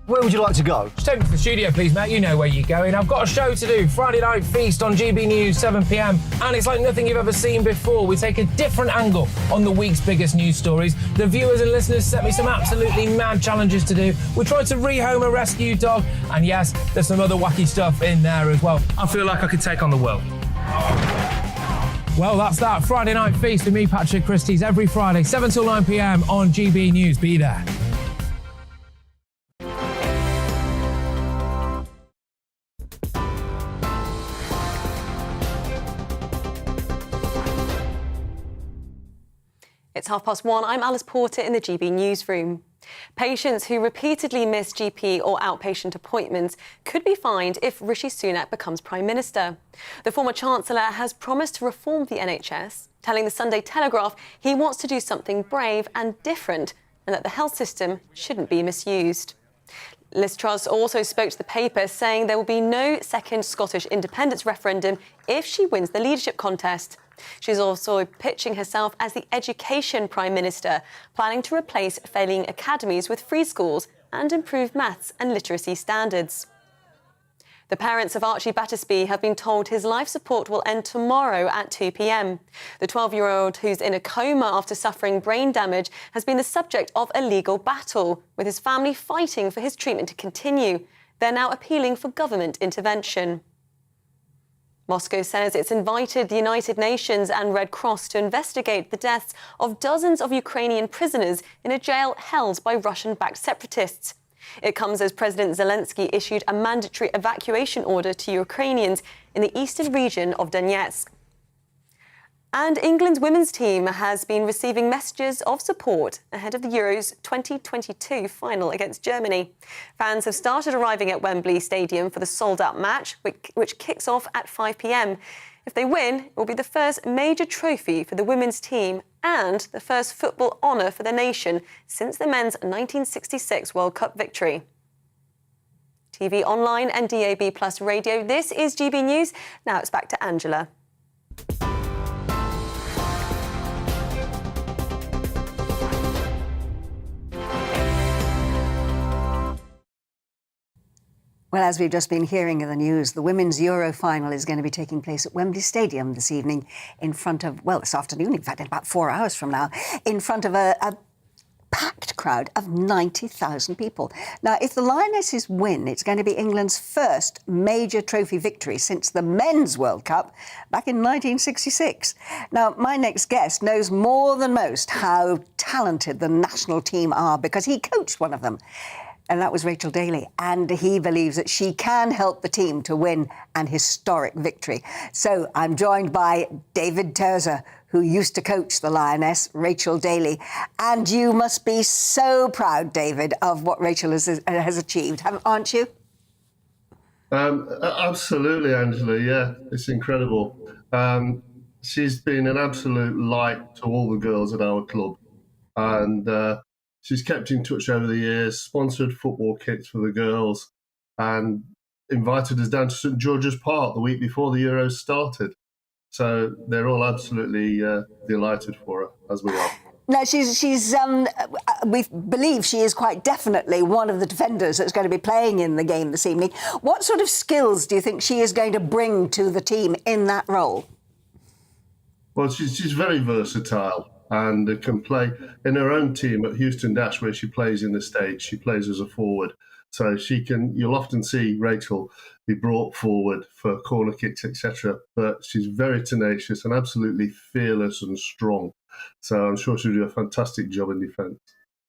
Where would you like to go? Just take me to the studio, please, mate. You know where you're going. I've got a show to do. Friday Night Feast on GB News, 7 p.m. And it's like nothing you've ever seen before. We take a different angle on the week's biggest news stories. The viewers and listeners set me some absolutely mad challenges to do. We tried to rehome a rescue dog. And yes, there's some other wacky stuff in there as well. I feel like I could take on the world. Well, that's that. Friday Night Feast with me, Patrick Christie's, every Friday, 7 till 9 p.m. on GB News. Be there. It's 1:30. I'm Alice Porter in the GB newsroom. Patients who repeatedly miss GP or outpatient appointments could be fined if Rishi Sunak becomes Prime Minister. The former Chancellor has promised to reform the NHS, telling the Sunday Telegraph he wants to do something brave and different and that the health system shouldn't be misused. Liz Truss also spoke to the paper, saying there will be no second Scottish independence referendum if she wins the leadership contest. She's also pitching herself as the Education Prime Minister, planning to replace failing academies with free schools and improve maths and literacy standards. The parents of Archie Battersby have been told his life support will end tomorrow at 2 p.m. The 12-year-old, who's in a coma after suffering brain damage, has been the subject of a legal battle, with his family fighting for his treatment to continue. They're now appealing for government intervention. Moscow says it's invited the United Nations and Red Cross to investigate the deaths of dozens of Ukrainian prisoners in a jail held by Russian-backed separatists. It comes as President Zelensky issued a mandatory evacuation order to Ukrainians in the eastern region of Donetsk. And England's women's team has been receiving messages of support ahead of the Euros 2022 final against Germany. Fans have started arriving at Wembley Stadium for the sold-out match, which kicks off at 5 p.m. If they win, it will be the first major trophy for the women's team and the first football honour for the nation since the men's 1966 World Cup victory. TV online and DAB+ radio, this is GB News. Now it's back to Angela. Well, as we've just been hearing in the news, the Women's Euro final is going to be taking place at Wembley Stadium this evening in front of, well, this afternoon, in fact, in about 4 hours from now, in front of a packed crowd of 90,000 people. Now, if the Lionesses win, it's going to be England's first major trophy victory since the Men's World Cup back in 1966. Now, my next guest knows more than most how talented the national team are because he coached one of them. And that was Rachel Daly. And he believes that she can help the team to win an historic victory. So I'm joined by David Terza, who used to coach the Lioness, Rachel Daly. And you must be so proud, David, of what Rachel has achieved, aren't you? Absolutely, Angela, yeah. It's incredible. She's been an absolute light to all the girls at our club. And She's kept in touch over the years, sponsored football kits for the girls, and invited us down to St George's Park the week before the Euros started. So they're all absolutely delighted for her, as we are. Now, we believe she is quite definitely one of the defenders that's going to be playing in the game this evening. What sort of skills do you think she is going to bring to the team in that role? Well, she's very versatile and can play in her own team at Houston Dash, where she plays in the States. She plays as a forward. So you'll often see Rachel be brought forward for corner kicks, etc. But she's very tenacious and absolutely fearless and strong. So I'm sure she'll do a fantastic job in defence,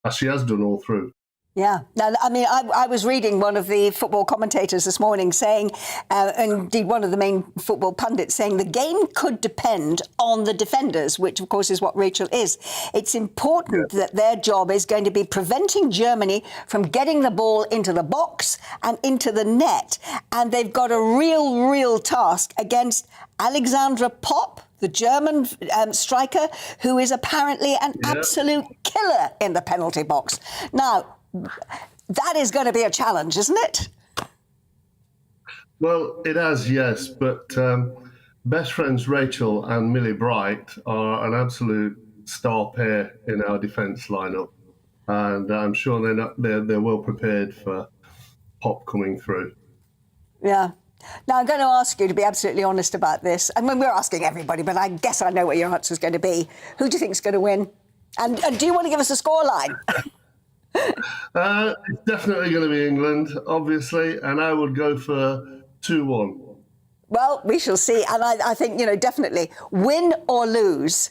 as she has done all through. Yeah. Now, I mean, I was reading one of the football commentators this morning saying, and indeed one of the main football pundits saying, the game could depend on the defenders, which, of course, is what Rachel is. It's important that their job is going to be preventing Germany from getting the ball into the box and into the net. And they've got a real task against Alexandra Popp, the German striker, who is apparently an absolute killer in the penalty box. Now, that is going to be a challenge, isn't it? Well, it has, yes. But best friends Rachel and Millie Bright are an absolute star pair in our defence lineup. And I'm sure they're well prepared for Pop coming through. Yeah. Now, I'm going to ask you to be absolutely honest about this. I mean, we're asking everybody, but I guess I know what your answer is going to be. Who do you think is going to win? And do you want to give us a scoreline? It's definitely going to be England, obviously, and I would go for 2-1. Well, we shall see. And I think, definitely, win or lose,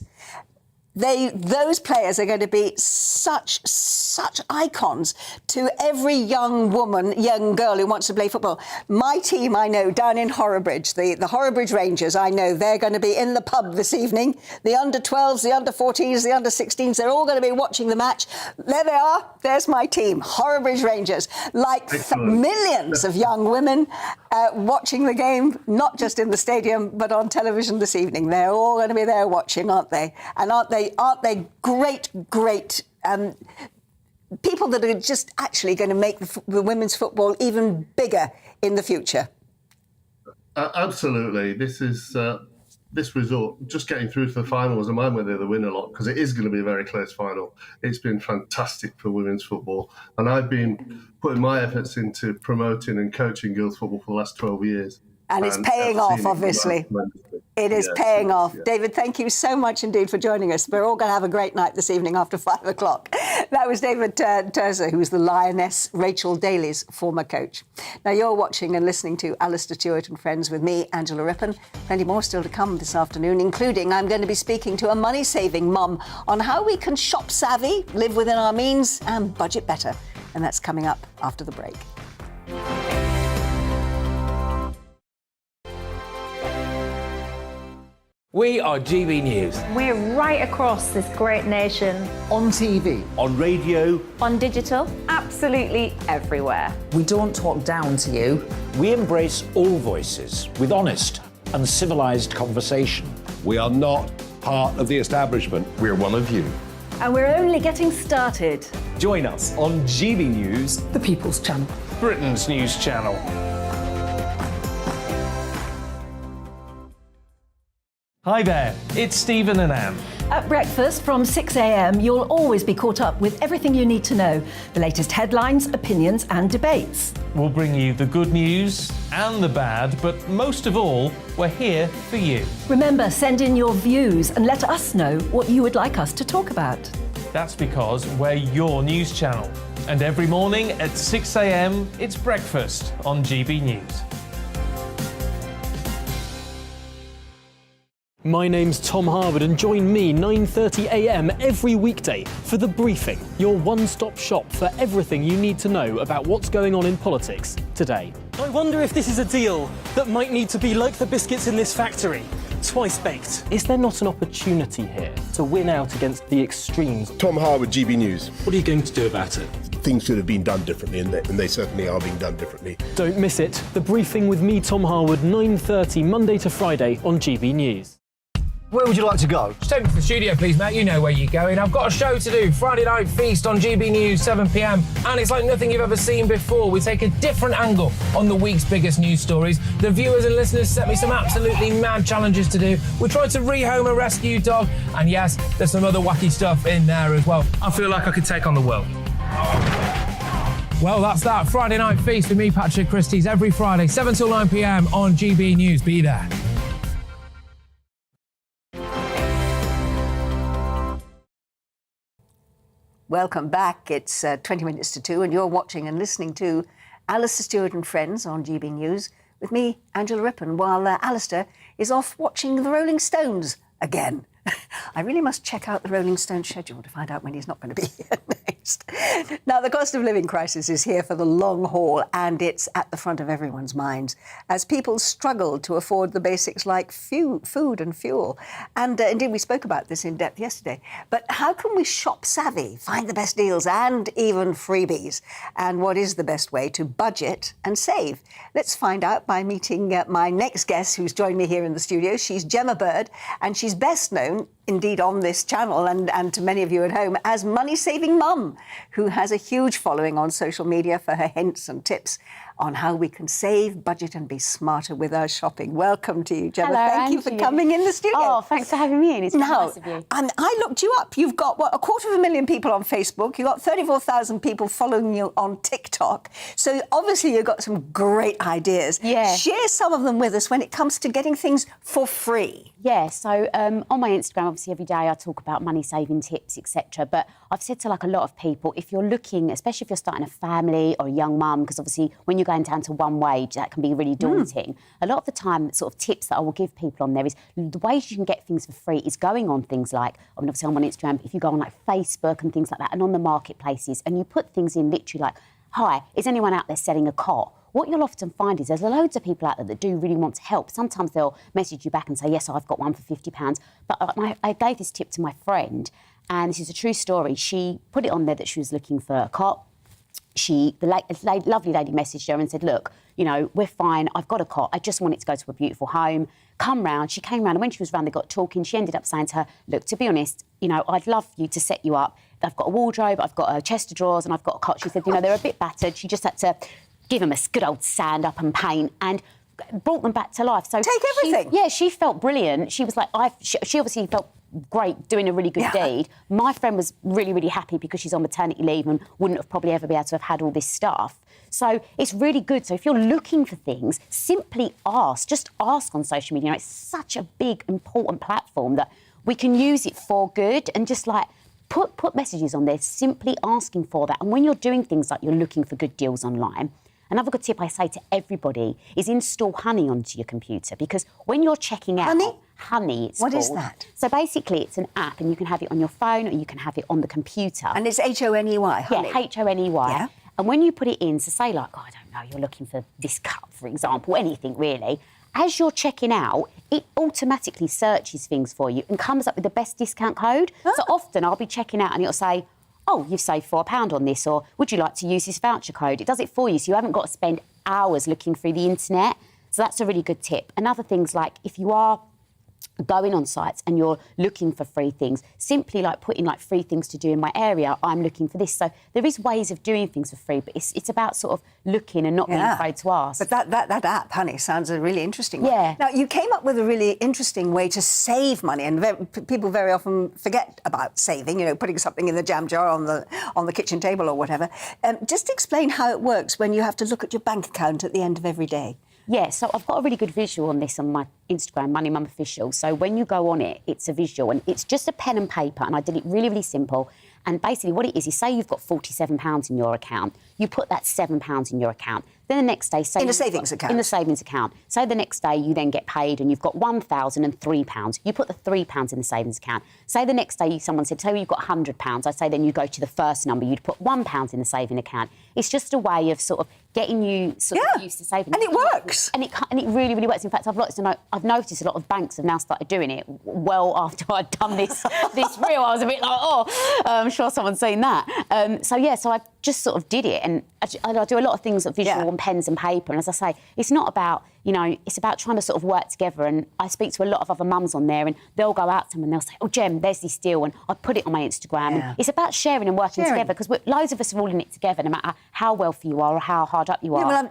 those players are going to be such icons to every young girl who wants to play football. My team, I know, down in Horrobridge, the Horrobridge Rangers, I know, they're going to be in the pub this evening. The under-12s, the under-14s, the under-16s, they're all going to be watching the match. There they are. There's my team, Horrobridge Rangers. Like millions of young women watching the game, not just in the stadium, but on television this evening. They're all going to be there watching, aren't they? And aren't they great people that are just actually going to make the women's football even bigger in the future? Absolutely. This result, just getting through to the final, was a mind where they're the win a lot, because it is going to be a very close final. It's been fantastic for women's football, and I've been putting my efforts into promoting and coaching girls football for the last 12 years. And it's paying off, obviously. It is paying off. Yeah. David, thank you so much indeed for joining us. We're all going to have a great night this evening after 5 o'clock. That was David Terza, who's the Lioness Rachel Daly's former coach. Now, you're watching and listening to Alastair Stewart and Friends with me, Angela Rippon. Plenty more still to come this afternoon, including I'm going to be speaking to a money-saving mum on how we can shop savvy, live within our means and budget better. And that's coming up after the break. We are GB News. We're right across this great nation. On TV. On radio. On digital. Absolutely everywhere. We don't talk down to you. We embrace all voices with honest and civilised conversation. We are not part of the establishment. We're one of you. And we're only getting started. Join us on GB News, The People's Channel. Britain's news channel. Hi there, it's Stephen and Anne. At breakfast from 6 a.m, you'll always be caught up with everything you need to know, the latest headlines, opinions and debates. We'll bring you the good news and the bad, but most of all, we're here for you. Remember, send in your views and let us know what you would like us to talk about. That's because we're your news channel. And every morning at 6 a.m, it's breakfast on GB News. My name's Tom Harwood and join me 9:30 a.m. every weekday for The Briefing, your one-stop shop for everything you need to know about what's going on in politics today. I wonder if this is a deal that might need to be like the biscuits in this factory, twice baked. Is there not an opportunity here to win out against the extremes? Tom Harwood, GB News. What are you going to do about it? Things should have been done differently, and they certainly are being done differently. Don't miss it. The Briefing with me, Tom Harwood, 9:30 Monday to Friday on GB News. Where would you like to go? Just take me to the studio, please, mate. You know where you're going. I've got a show to do. Friday Night Feast on GB News, 7 p.m. And it's like nothing you've ever seen before. We take a different angle on the week's biggest news stories. The viewers and listeners set me some absolutely mad challenges to do. We tried to rehome a rescue dog. And yes, there's some other wacky stuff in there as well. I feel like I could take on the world. Well, that's that. Friday Night Feast with me, Patrick Christie's, every Friday, 7 till 9 p.m. on GB News. Be there. Welcome back. It's 20 minutes to 2 and you're watching and listening to Alastair Stewart and Friends on GB News with me, Angela Rippon, while Alastair is off watching the Rolling Stones again. I really must check out the Rolling Stones schedule to find out when he's not going to be here next. Now, the cost of living crisis is here for the long haul, and it's at the front of everyone's minds as people struggle to afford the basics like food and fuel. And indeed, we spoke about this in depth yesterday. But how can we shop savvy, find the best deals and even freebies? And what is the best way to budget and save? Let's find out by meeting my next guest, who's joined me here in the studio. She's Gemma Bird, and she's best known, indeed, on this channel and to many of you at home, as Money Saving Mum, who has a huge following on social media for her hints and tips on how we can save, budget and be smarter with our shopping. Welcome to you, Gemma. Hello, Thank you for coming in the studio. Oh, thanks for having me in. It's very nice of you. And I looked you up. You've got, 250,000 people on Facebook. You've got 34,000 people following you on TikTok. So obviously you've got some great ideas. Yeah. Share some of them with us when it comes to getting things for free. Yeah, so on my Instagram, obviously every day I talk about money-saving tips, etc. But I've said to a lot of people, if you're looking, especially if you're starting a family or a young mum, because obviously when you're going down to one wage, that can be really daunting. A lot of the time, sort of tips that I will give people on there is the ways you can get things for free is going on things like, obviously I'm on Instagram, but if you go on like Facebook and things like that, and on the marketplaces, and you put things in literally like, hi, is anyone out there selling a cot? What you'll often find is there's loads of people out there that do really want to help. Sometimes they'll message you back and say, yes, I've got one for £50. But I gave this tip to my friend, and this is a true story. She put it on there that she was looking for a cot. The lovely lady messaged her and said, look, you know, we're fine. I've got a cot. I just want it to go to a beautiful home. Come round. She came round, and when she was round, they got talking. She ended up saying to her, look, to be honest, you know, I'd love you to set you up. I've got a wardrobe, I've got a chest of drawers, and I've got a cot. She said, you know, they're a bit battered. She just had to give them a good old sand up and paint and brought them back to life. So take everything. She felt brilliant. She was like, she obviously felt great doing a really good deed. My friend was really, really happy because she's on maternity leave and wouldn't have probably ever be able to have had all this stuff. So it's really good. So if you're looking for things, simply ask. Just ask on social media. You know, it's such a big, important platform that we can use it for good and just like put messages on there, simply asking for that. And when you're doing things like you're looking for good deals online, another good tip I say to everybody is install Honey onto your computer, because when you're checking out... Honey, it's What called. is that? So basically it's an app, and you can have it on your phone or you can have it on the computer. And it's H-O-N-E-Y, Honey? Yeah, H-O-N-E-Y. Yeah. And when you put it in, so say like, I don't know, you're looking for this cup, for example, anything really, as you're checking out, it automatically searches things for you and comes up with the best discount code. So often I'll be checking out and it'll say, oh, you've saved £4 on this, or would you like to use this voucher code? It does it for you, so you haven't got to spend hours looking through the internet. So that's a really good tip. And other things like if you are going on sites and you're looking for free things, simply like put in like free things to do in my area, I'm looking for this. So there is ways of doing things for free, but it's about sort of looking and not being afraid to ask. But that app, Honey, sounds a really interesting one. Yeah. Now, you came up with a really interesting way to save money, and people very often forget about saving, you know, putting something in the jam jar on the kitchen table or whatever. Just explain how it works when you have to look at your bank account at the end of every day. Yeah, so I've got a really good visual on this on my Instagram, Money Mum Official. So when you go on it, it's a visual, and it's just a pen and paper, and I did it really, really simple. And basically what it is say you've got £47 in your account, you put that £7 in your account. Then the next day... say in a savings account? In the savings account. So the next day you then get paid and you've got £1,003. You put the £3 in the savings account. Say the next day someone said, you've got £100. I'd say then you go to the first number, you'd put £1 in the saving account. It's just a way of sort of getting you sort of used to saving. And it works. And it really, really works. In fact, I've noticed a lot of banks have now started doing it well after I'd done this reel. I was a bit like, I'm sure someone's seen that. So I just sort of did it, and I do a lot of things visual on pens and paper, and as I say, it's not about, it's about trying to sort of work together. And I speak to a lot of other mums on there, and they'll go out to them and they'll say, "Oh, Jem, there's this deal," and I put it on my Instagram. And it's about sharing and working together, because loads of us are all in it together, no matter how wealthy you are or how hard up you are. Well,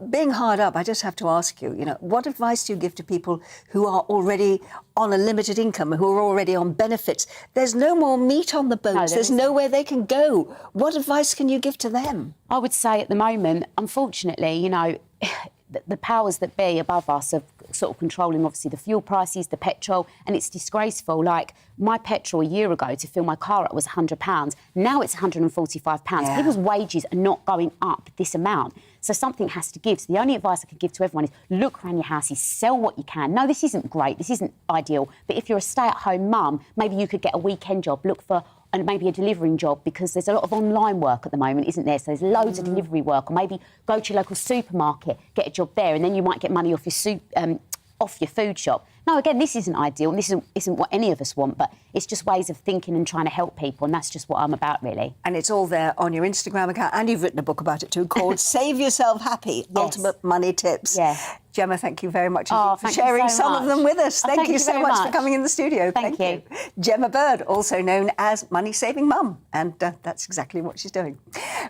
being hard up, I just have to ask you, what advice do you give to people who are already on a limited income, who are already on benefits? There's no more meat on the boats. There's nowhere they can go. What advice can you give to them? I would say at the moment, unfortunately, the powers that be above us are sort of controlling, obviously, the fuel prices, the petrol, and it's disgraceful. Like, my petrol a year ago to fill my car up was £100. Now it's £145. People's wages are not going up this amount. So something has to give. So the only advice I could give to everyone is look around your houses, sell what you can. No, this isn't great, this isn't ideal, but if you're a stay-at-home mum, maybe you could get a weekend job, look for and maybe a delivering job, because there's a lot of online work at the moment, isn't there? So there's loads of delivery work, or maybe go to your local supermarket, get a job there, and then you might get money off your food shop. No, again, this isn't ideal, and this isn't what any of us want, but it's just ways of thinking and trying to help people, and that's just what I'm about, really. And it's all there on your Instagram account, and you've written a book about it too, called Save Yourself Happy, Ultimate Money Tips. Yeah. Gemma, thank you very much for sharing some of them with us. Thank you so much for coming in the studio. Thank you. Gemma Bird, also known as Money Saving Mum, and that's exactly what she's doing.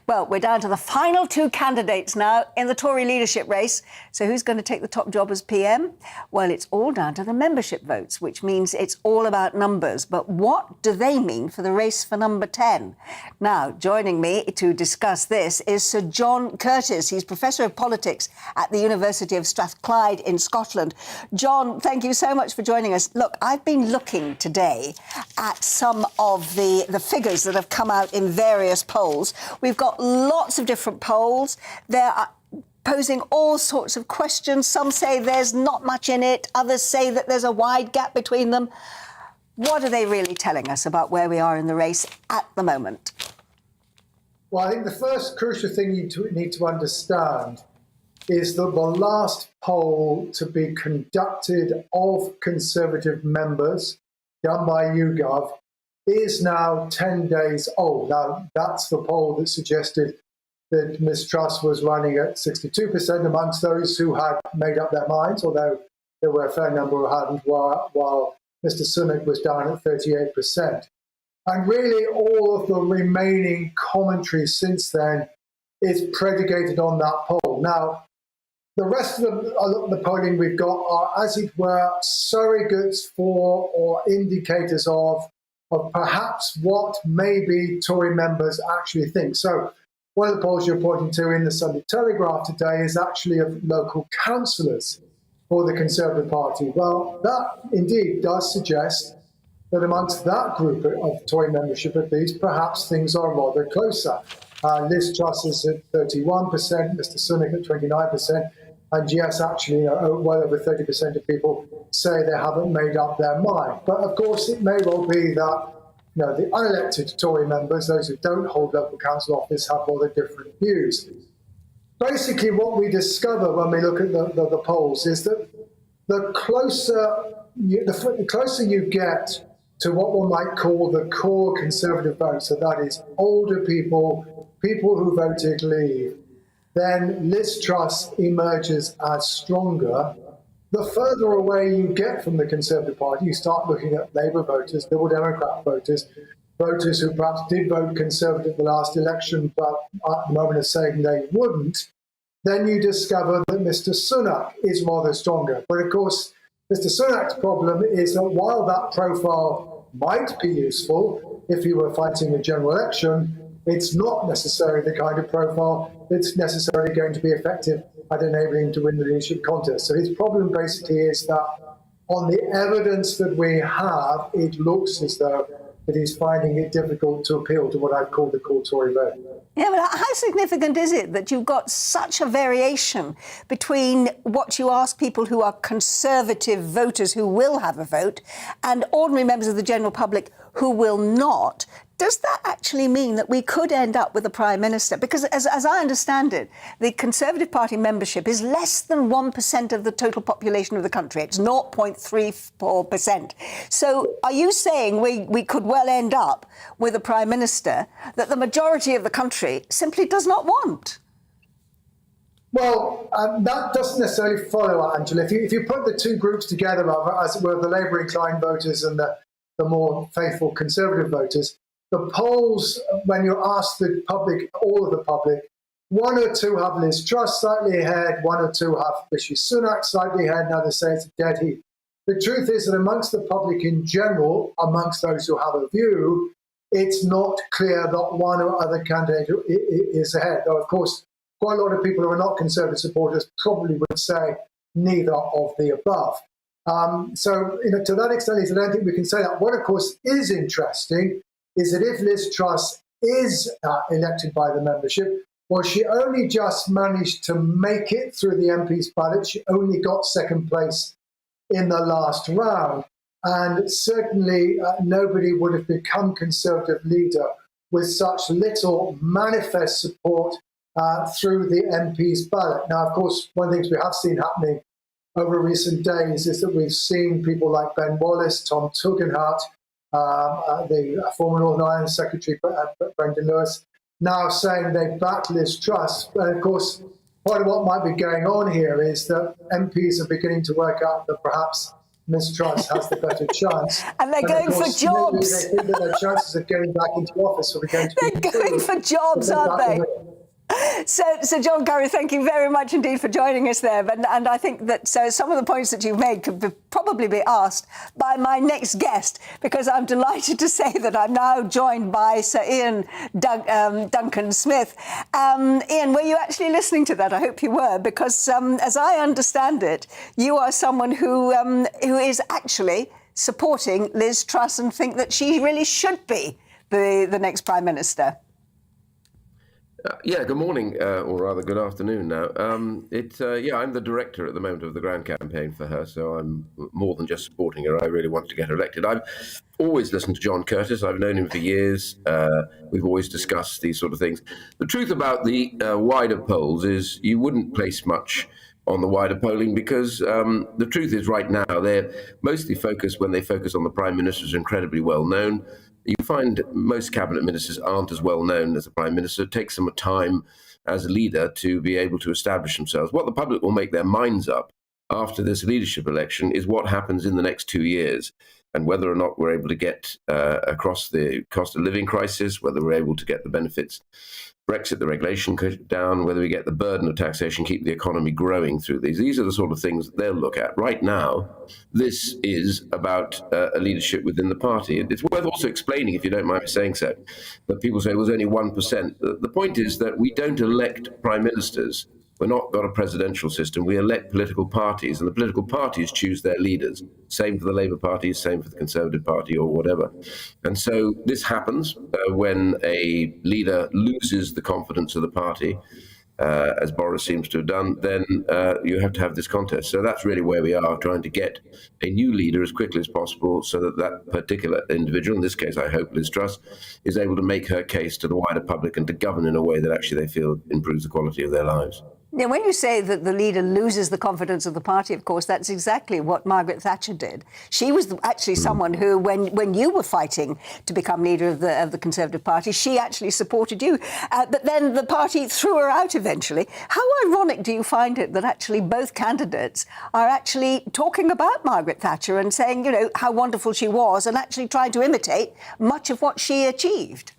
Well, we're down to the final two candidates now in the Tory leadership race. So who's going to take the top job as PM? Well, it's all down to the membership votes, which means it's all about numbers. But what do they mean for the race for number 10? Now, joining me to discuss this is Sir John Curtis. He's Professor of Politics at the University of Strathclyde in Scotland. John, thank you so much for joining us. Look, I've been looking today at some of the figures that have come out in various polls. We've got lots of different polls. There are posing all sorts of questions. Some say there's not much in it. Others say that there's a wide gap between them. What are they really telling us about where we are in the race at the moment? Well, I think the first crucial thing you need to understand is that the last poll to be conducted of Conservative members, done by YouGov, is now 10 days old. Now, that's the poll that suggested that Ms Truss was running at 62% amongst those who had made up their minds, although there were a fair number who hadn't, while Mr Sunak was down at 38%. And really all of the remaining commentary since then is predicated on that poll. Now, the rest of the polling we've got are, as it were, surrogates for or indicators of perhaps what maybe Tory members actually think. So one of the polls you're pointing to in the Sunday Telegraph today is actually of local councillors for the Conservative Party. Well, that indeed does suggest that amongst that group of Tory membership, at least, perhaps things are rather closer. Liz Truss is at 31%, Mr Sunak at 29%, and yes, actually, well over 30% of people say they haven't made up their mind. But of course, it may well be that the unelected Tory members, those who don't hold local council office, have rather different views. Basically, what we discover when we look at the polls is that the closer you get to what one might call the core Conservative vote, so that is older people, people who voted Leave, then Liz Truss emerges as stronger. The further away you get from the Conservative Party, you start looking at Labour voters, Liberal Democrat voters, voters who perhaps did vote Conservative at the last election, but at the moment are saying they wouldn't, then you discover that Mr Sunak is rather stronger. But of course, Mr Sunak's problem is that while that profile might be useful if he were fighting a general election, it's not necessarily the kind of profile that's necessarily going to be effective at enabling him to win the leadership contest. So his problem basically is that on the evidence that we have, it looks as though that he's finding it difficult to appeal to what I'd call the core Tory vote. Yeah, but how significant is it that you've got such a variation between what you ask people who are Conservative voters who will have a vote and ordinary members of the general public who will not? Does that actually mean that we could end up with a Prime Minister? Because as I understand it, the Conservative Party membership is less than 1% of the total population of the country. It's 0.34%. So are you saying we could well end up with a Prime Minister that the majority of the country simply does not want? Well, that doesn't necessarily follow, Angela. If you put the two groups together, as it were, the Labour-inclined voters and the more faithful Conservative voters, the polls, when you ask the public, all of the public, one or two have Liz Truss slightly ahead, one or two have Rishi Sunak slightly ahead, now they say it's a dead heat. The truth is that amongst the public in general, amongst those who have a view, it's not clear that one or other candidate is ahead. Though, of course, quite a lot of people who are not Conservative supporters probably would say neither of the above. So, to that extent, I don't think we can say that. What, of course, is interesting is that if Liz Truss is elected by the membership, well, she only just managed to make it through the MP's ballot. She only got second place in the last round. And certainly nobody would have become Conservative leader with such little manifest support through the MP's ballot. Now, of course, one of the things we have seen happening over recent days is that we've seen people like Ben Wallace, Tom Tugendhat, the former Northern Ireland Secretary, Brendan Lewis, now saying they back Liz Truss. And of course, part of what might be going on here is that MPs are beginning to work out that perhaps Ms. Truss has the better chance. And they're going for jobs. They think that their chances of getting back into office are going to be They're going for jobs, aren't they? So, John Curry, thank you very much indeed for joining us there. And I think that some of the points that you've made could probably be asked by my next guest, because I'm delighted to say that I'm now joined by Sir Ian Duncan Smith. Ian, were you actually listening to that? I hope you were, because as I understand it, you are someone who is actually supporting Liz Truss and think that she really should be the next Prime Minister. Yeah, good morning, or rather good afternoon now. I'm the director at the moment of the grand campaign for her, so I'm more than just supporting her. I really want to get her elected. I've always listened to John Curtis. I've known him for years. We've always discussed these sort of things. The truth about the wider polls is you wouldn't place much on the wider polling because the truth is right now they're mostly focused, when they focus on the Prime Minister, is incredibly well known. You find most cabinet ministers aren't as well known as the Prime Minister. It takes them a time as a leader to be able to establish themselves. What the public will make their minds up after this leadership election is what happens in the next 2 years, and whether or not we're able to get across the cost of living crisis, whether we're able to get the benefits, Brexit, the regulation down, whether we get the burden of taxation, keep the economy growing through these. These are the sort of things that they'll look at. Right now, this is about a leadership within the party. It's worth also explaining, if you don't mind me saying so, that people say it was only 1%. The point is that we don't elect prime ministers. We're not got a presidential system. We elect political parties, and the political parties choose their leaders. Same for the Labour Party, same for the Conservative Party, or whatever. And so this happens when a leader loses the confidence of the party, as Boris seems to have done, then you have to have this contest. So that's really where we are, trying to get a new leader as quickly as possible so that that particular individual, in this case I hope Liz Truss, is able to make her case to the wider public and to govern in a way that actually they feel improves the quality of their lives. Now, when you say that the leader loses the confidence of the party, of course, that's exactly what Margaret Thatcher did. She was actually someone who, when you were fighting to become leader of the Conservative Party, she actually supported you. But then the party threw her out eventually. How ironic do you find it that actually both candidates are actually talking about Margaret Thatcher and saying, you know, how wonderful she was, and actually trying to imitate much of what she achieved?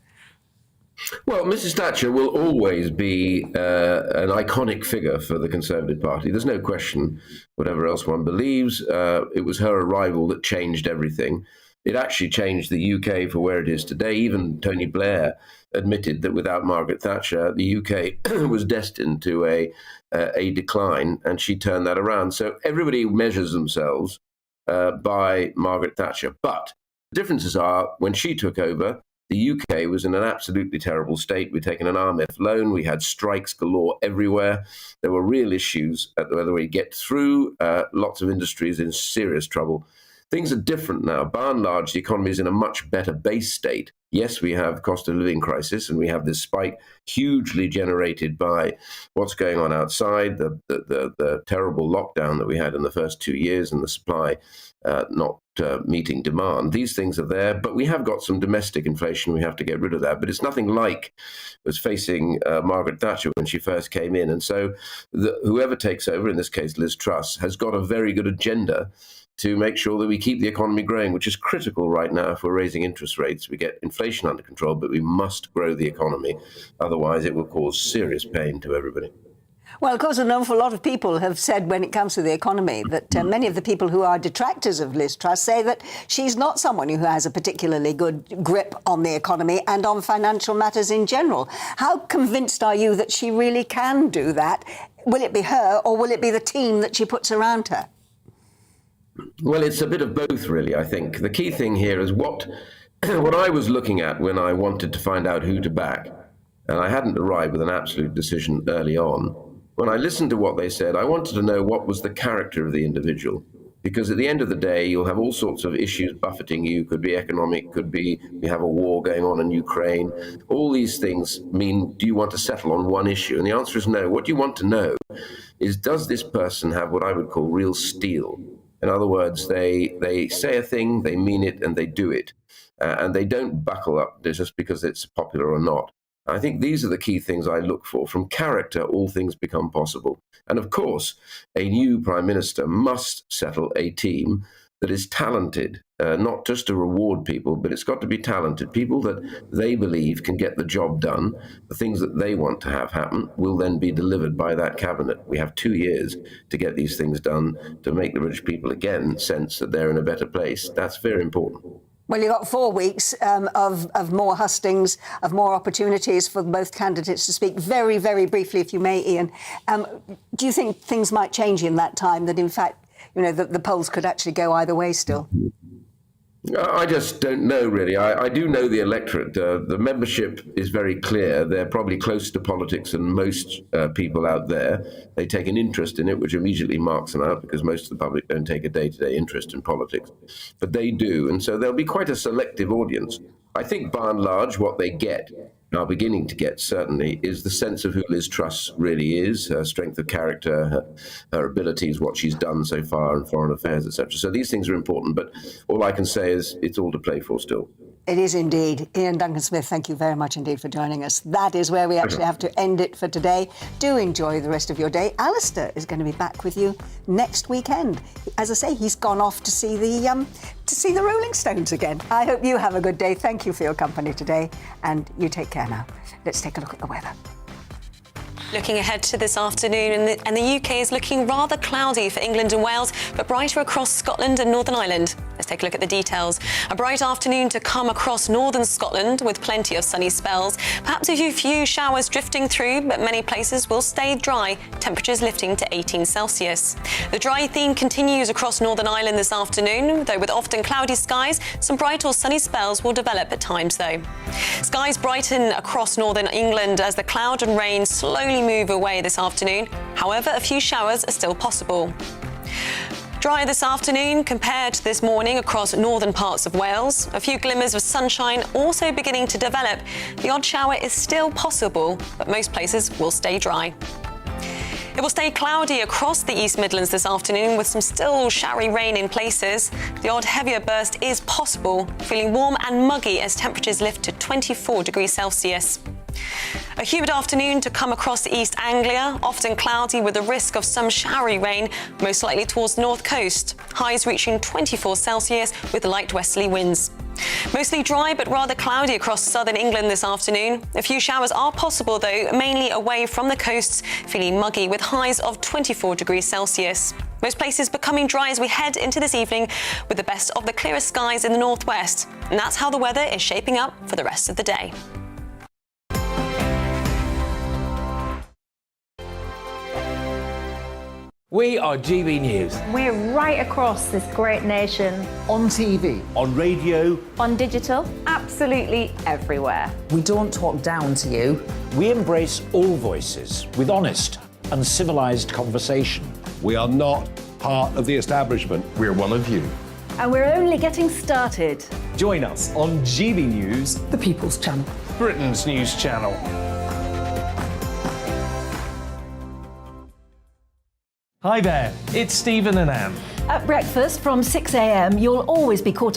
Well, Mrs. Thatcher will always be an iconic figure for the Conservative Party. There's no question, whatever else one believes. It was her arrival that changed everything. It actually changed the UK for where it is today. Even Tony Blair admitted that without Margaret Thatcher, the UK was destined to a decline, and she turned that around. So everybody measures themselves by Margaret Thatcher. But the differences are, when she took over, the UK was in an absolutely terrible state. We'd taken an RMF loan. We had strikes galore everywhere. There were real issues at whether we get through. Lots of industries in serious trouble. Things are different now. By and large, the economy is in a much better base state. Yes, we have cost of living crisis, and we have this spike hugely generated by what's going on outside, the terrible lockdown that we had in the first 2 years, and the supply not meeting demand. These things are there, but we have got some domestic inflation. We have to get rid of that. But it's nothing like was facing Margaret Thatcher when she first came in. And so whoever takes over, in this case Liz Truss, has got a very good agenda to make sure that we keep the economy growing, which is critical right now. If we're raising interest rates, we get inflation under control, but we must grow the economy. Otherwise, it will cause serious pain to everybody. Well, of course, an awful lot of people have said when it comes to the economy that many of the people who are detractors of Liz Truss say that she's not someone who has a particularly good grip on the economy and on financial matters in general. How convinced are you that she really can do that? Will it be her or will it be the team that she puts around her? Well, it's a bit of both, really, I think. The key thing here is what I was looking at when I wanted to find out who to back, and I hadn't arrived with an absolute decision early on. When I listened to what they said, I wanted to know what was the character of the individual, because at the end of the day, you'll have all sorts of issues buffeting you. Could be economic, could be we have a war going on in Ukraine. All these things mean, do you want to settle on one issue? And the answer is no. What you want to know is, does this person have what I would call real steel? In other words, they say a thing, they mean it, and they do it. And they don't buckle up just because it's popular or not. I think these are the key things I look for. From character, all things become possible. And of course, a new Prime Minister must settle a team that is talented, not just to reward people, but it's got to be talented. People that they believe can get the job done. The things that they want to have happen will then be delivered by that cabinet. We have 2 years to get these things done, to make the British people again sense that they're in a better place. That's very important. Well, you've got 4 weeks of more hustings, of more opportunities for both candidates to speak. Very, very briefly, if you may, Ian, do you think things might change in that time, that in fact, you know, the polls could actually go either way still? I just don't know, really. I do know the electorate. The membership is very clear. They're probably closer to politics than most people out there. They take an interest in it, which immediately marks them out, because most of the public don't take a day-to-day interest in politics. But they do, and so there'll be quite a selective audience. I think, by and large, what they get, are beginning to get, certainly, is the sense of who Liz Truss really is, her strength of character, her abilities, what she's done so far in foreign affairs, etc. So these things are important, but all I can say is it's all to play for still. It is indeed. Ian Duncan-Smith, thank you very much indeed for joining us. That is where we actually have to end it for today. Do enjoy the rest of your day. Alistair is going to be back with you next weekend. As I say, he's gone off to see the Rolling Stones again. I hope you have a good day. Thank you for your company today, and you take care now. Let's take a look at the weather. Looking ahead to this afternoon, and the UK is looking rather cloudy for England and Wales, but brighter across Scotland and Northern Ireland. Let's take a look at the details. A bright afternoon to come across northern Scotland with plenty of sunny spells. Perhaps a few showers drifting through, but many places will stay dry, temperatures lifting to 18 Celsius. The dry theme continues across Northern Ireland this afternoon, though with often cloudy skies, some bright or sunny spells will develop at times though. Skies brighten across northern England as the cloud and rain slowly move away this afternoon. However, a few showers are still possible. Drier this afternoon compared to this morning across northern parts of Wales. A few glimmers of sunshine also beginning to develop. The odd shower is still possible, but most places will stay dry. It will stay cloudy across the East Midlands this afternoon with some still showery rain in places. The odd heavier burst is possible, feeling warm and muggy as temperatures lift to 24 degrees Celsius. A humid afternoon to come across East Anglia, often cloudy with a risk of some showery rain, most likely towards the north coast. Highs reaching 24 Celsius with light westerly winds. Mostly dry but rather cloudy across southern England this afternoon. A few showers are possible though, mainly away from the coasts, feeling muggy with highs of 24 degrees Celsius. Most places becoming dry as we head into this evening with the best of the clearest skies in the northwest. And that's how the weather is shaping up for the rest of the day. We are GB News. We're right across this great nation. On TV. On radio. On digital. Absolutely everywhere. We don't talk down to you. We embrace all voices with honest and civilised conversation. We are not part of the establishment. We're one of you. And we're only getting started. Join us on GB News, The People's Channel. Britain's news channel. Hi there, it's Stephen and Anne. At breakfast from 6 a.m, you'll always be caught up